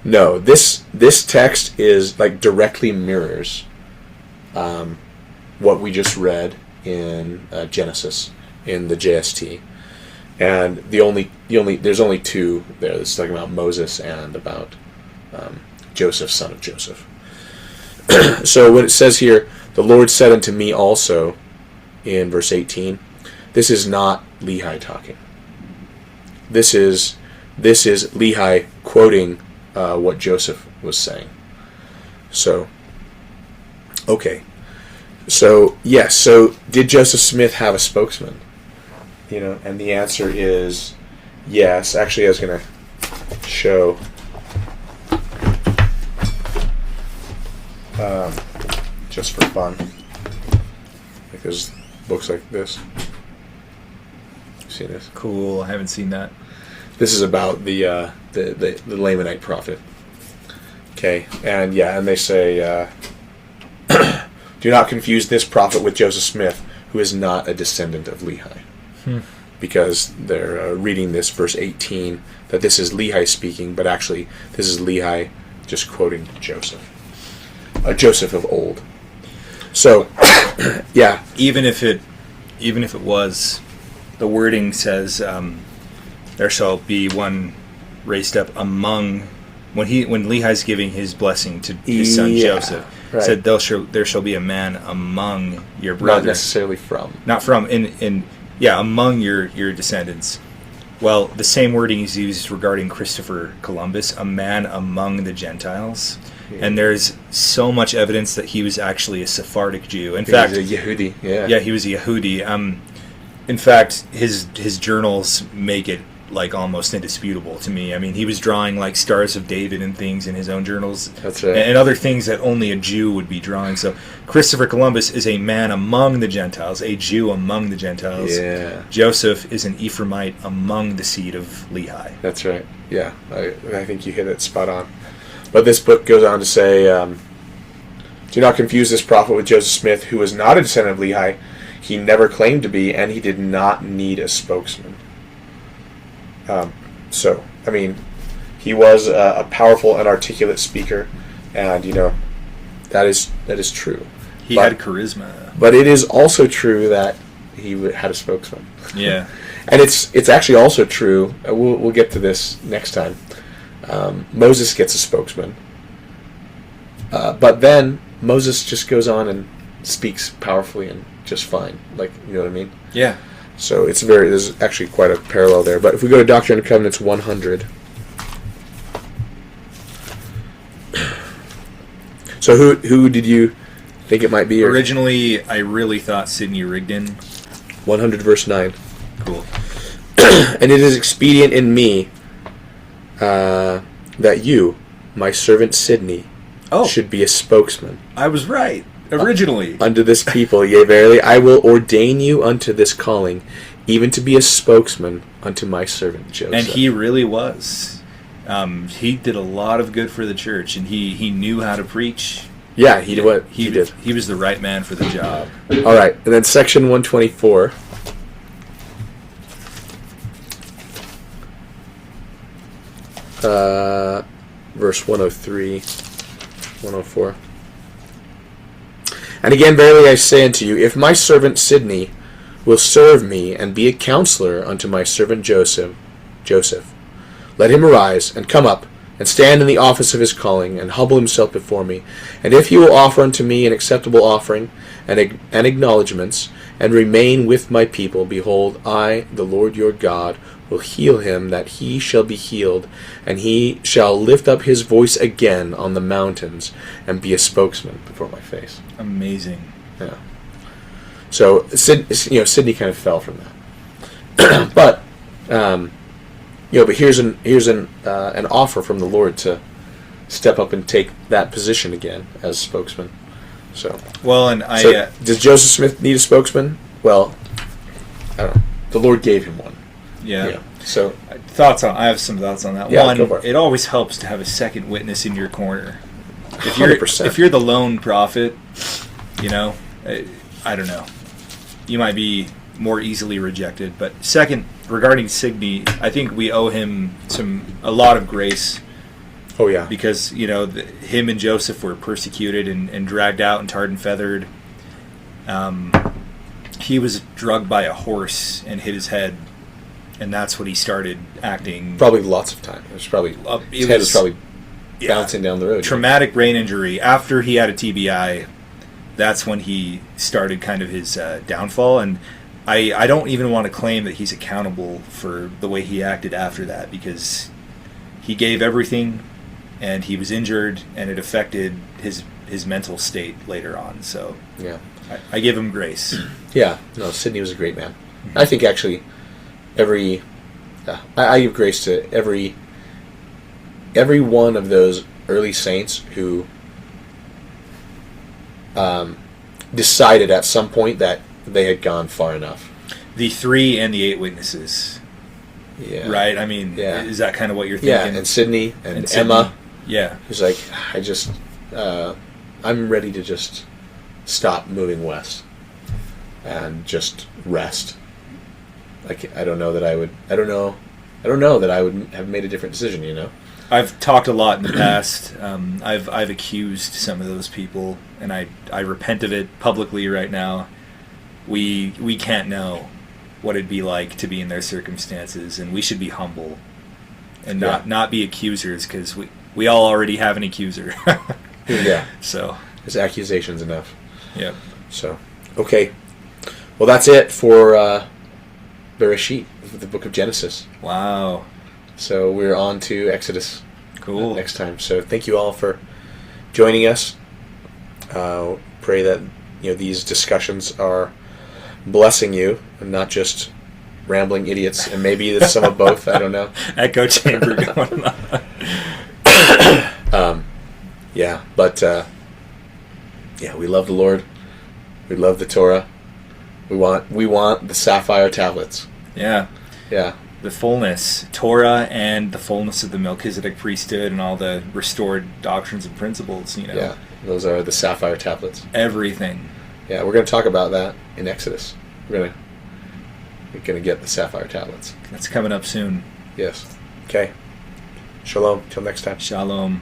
S2: No, this text is like directly mirrors what we just read in Genesis in the JST. And there's only two there that's talking about Moses and about Joseph, son of Joseph. So when it says here, "The Lord said unto me also," in verse 18, this is not Lehi talking. This is Lehi quoting what Joseph was saying. So, okay. So, yes, so did Joseph Smith have a spokesman? And the answer is yes. Actually, I was going to show just for fun, because books like this. You see this?
S1: Cool. I haven't seen that.
S2: This is about the Lamanite prophet. Okay, and they say, do not confuse this prophet with Joseph Smith, who is not a descendant of Lehi. Because they're reading this verse 18, that this is Lehi speaking, but actually this is Lehi just quoting Joseph. Joseph of old. So, yeah.
S1: Even if it was, the wording says, there shall be one raised up among, when Lehi's giving his blessing to his son Joseph, right. Said there shall be a man among your brothers.
S2: Not necessarily from.
S1: Not from, among your descendants. Well, the same wording is used regarding Christopher Columbus, a man among the Gentiles. Yeah. And there's so much evidence that he was actually a Sephardic Jew. In fact,
S2: he was a Yehudi.
S1: Yeah, he was a Yehudi. In fact, his journals make it like almost indisputable to me. I mean, he was drawing like Stars of David and things in his own journals.
S2: That's right.
S1: And other things that only a Jew would be drawing. So Christopher Columbus is a man among the Gentiles, a Jew among the Gentiles.
S2: Yeah.
S1: Joseph is an Ephraimite among the seed of Lehi.
S2: That's right. Yeah, I think you hit it spot on. But this book goes on to say, do not confuse this prophet with Joseph Smith, who was not a descendant of Lehi. He never claimed to be, and he did not need a spokesman. So, I mean, he was a powerful and articulate speaker, and, that is true.
S1: He had charisma.
S2: But it is also true that he had a spokesman.
S1: Yeah.
S2: And it's actually also true, we'll get to this next time, Moses gets a spokesman. But then Moses just goes on and speaks powerfully and just fine. Like, you know what I mean?
S1: Yeah.
S2: So there's actually quite a parallel there. But if we go to Doctrine and Covenants 100. So who did you think it might be?
S1: Originally, I really thought Sidney Rigdon.
S2: 100 verse 9.
S1: Cool.
S2: And it is expedient in me that you, my servant Sidney, should be a spokesman.
S1: I was right. Originally.
S2: Unto this people, yea, verily, I will ordain you unto this calling, even to be a spokesman unto my servant Joseph.
S1: And he really was. He did a lot of good for the church, and he knew how to preach.
S2: Yeah, he did.
S1: He was the right man for the job.
S2: All right, and then section 124. Verse 103, 104. And again, verily I say unto you, if my servant Sidney will serve me and be a counselor unto my servant Joseph, let him arise and come up and stand in the office of his calling and humble himself before me. And if he will offer unto me an acceptable offering and acknowledgments and remain with my people, behold, I, the Lord your God, will heal him that he shall be healed, and he shall lift up his voice again on the mountains and be a spokesman before my face.
S1: Amazing.
S2: Yeah. So Sidney kind of fell from that, but here's an offer from the Lord to step up and take that position again as spokesman. So does Joseph Smith need a spokesman? Well, I don't know. The Lord gave him one.
S1: Yeah.
S2: So
S1: I have some thoughts on that.
S2: Yeah,
S1: one,
S2: go for it.
S1: It always helps to have a second witness in your corner.
S2: 100%.
S1: If you're the lone prophet, I don't know. You might be more easily rejected. But second, regarding Sidney, I think we owe him a lot of grace.
S2: Oh yeah.
S1: Because him and Joseph were persecuted and dragged out and tarred and feathered. He was drugged by a horse and hit his head. And that's when he started acting.
S2: Probably lots of time. His head was probably bouncing down the road.
S1: Traumatic brain injury. After he had a TBI, that's when he started kind of his downfall. And I don't even want to claim that he's accountable for the way he acted after that, because he gave everything, and he was injured, and it affected his mental state later on. So
S2: yeah,
S1: I give him grace.
S2: Yeah, no, Sidney was a great man. Mm-hmm. I think actually I give grace to every one of those early saints who decided at some point that they had gone far enough.
S1: The 3 and the 8 witnesses.
S2: Yeah.
S1: Right? I mean, is that kind of what you're thinking?
S2: Yeah, and Sidney and Emma.
S1: Yeah.
S2: He's like, I'm ready to just stop moving west and just rest. Like, I don't know that I would have made a different decision, you know?
S1: I've talked a lot in the past. I've accused some of those people, and I repent of it publicly right now. We can't know what it'd be like to be in their circumstances, and we should be humble and not be accusers, because we all already have an accuser.
S2: Yeah.
S1: So
S2: his accusation's enough.
S1: Yeah.
S2: So, okay. Well, that's it for Bereshit, the book of Genesis.
S1: Wow.
S2: So we're on to Exodus.
S1: Cool.
S2: Next time. So thank you all for joining us. Pray that these discussions are blessing you and not just rambling idiots, and maybe it's some of both. I don't know.
S1: Echo chamber going on.
S2: Yeah, but we love the Lord. We love the Torah. We want the sapphire tablets.
S1: Yeah.
S2: Yeah.
S1: The fullness, Torah, and the fullness of the Melchizedek priesthood, and all the restored doctrines and principles.
S2: Yeah, those are the sapphire tablets.
S1: Everything.
S2: Yeah, we're going to talk about that in Exodus. We're going to get the sapphire tablets.
S1: That's coming up soon.
S2: Yes. Okay. Shalom. Till next time.
S1: Shalom.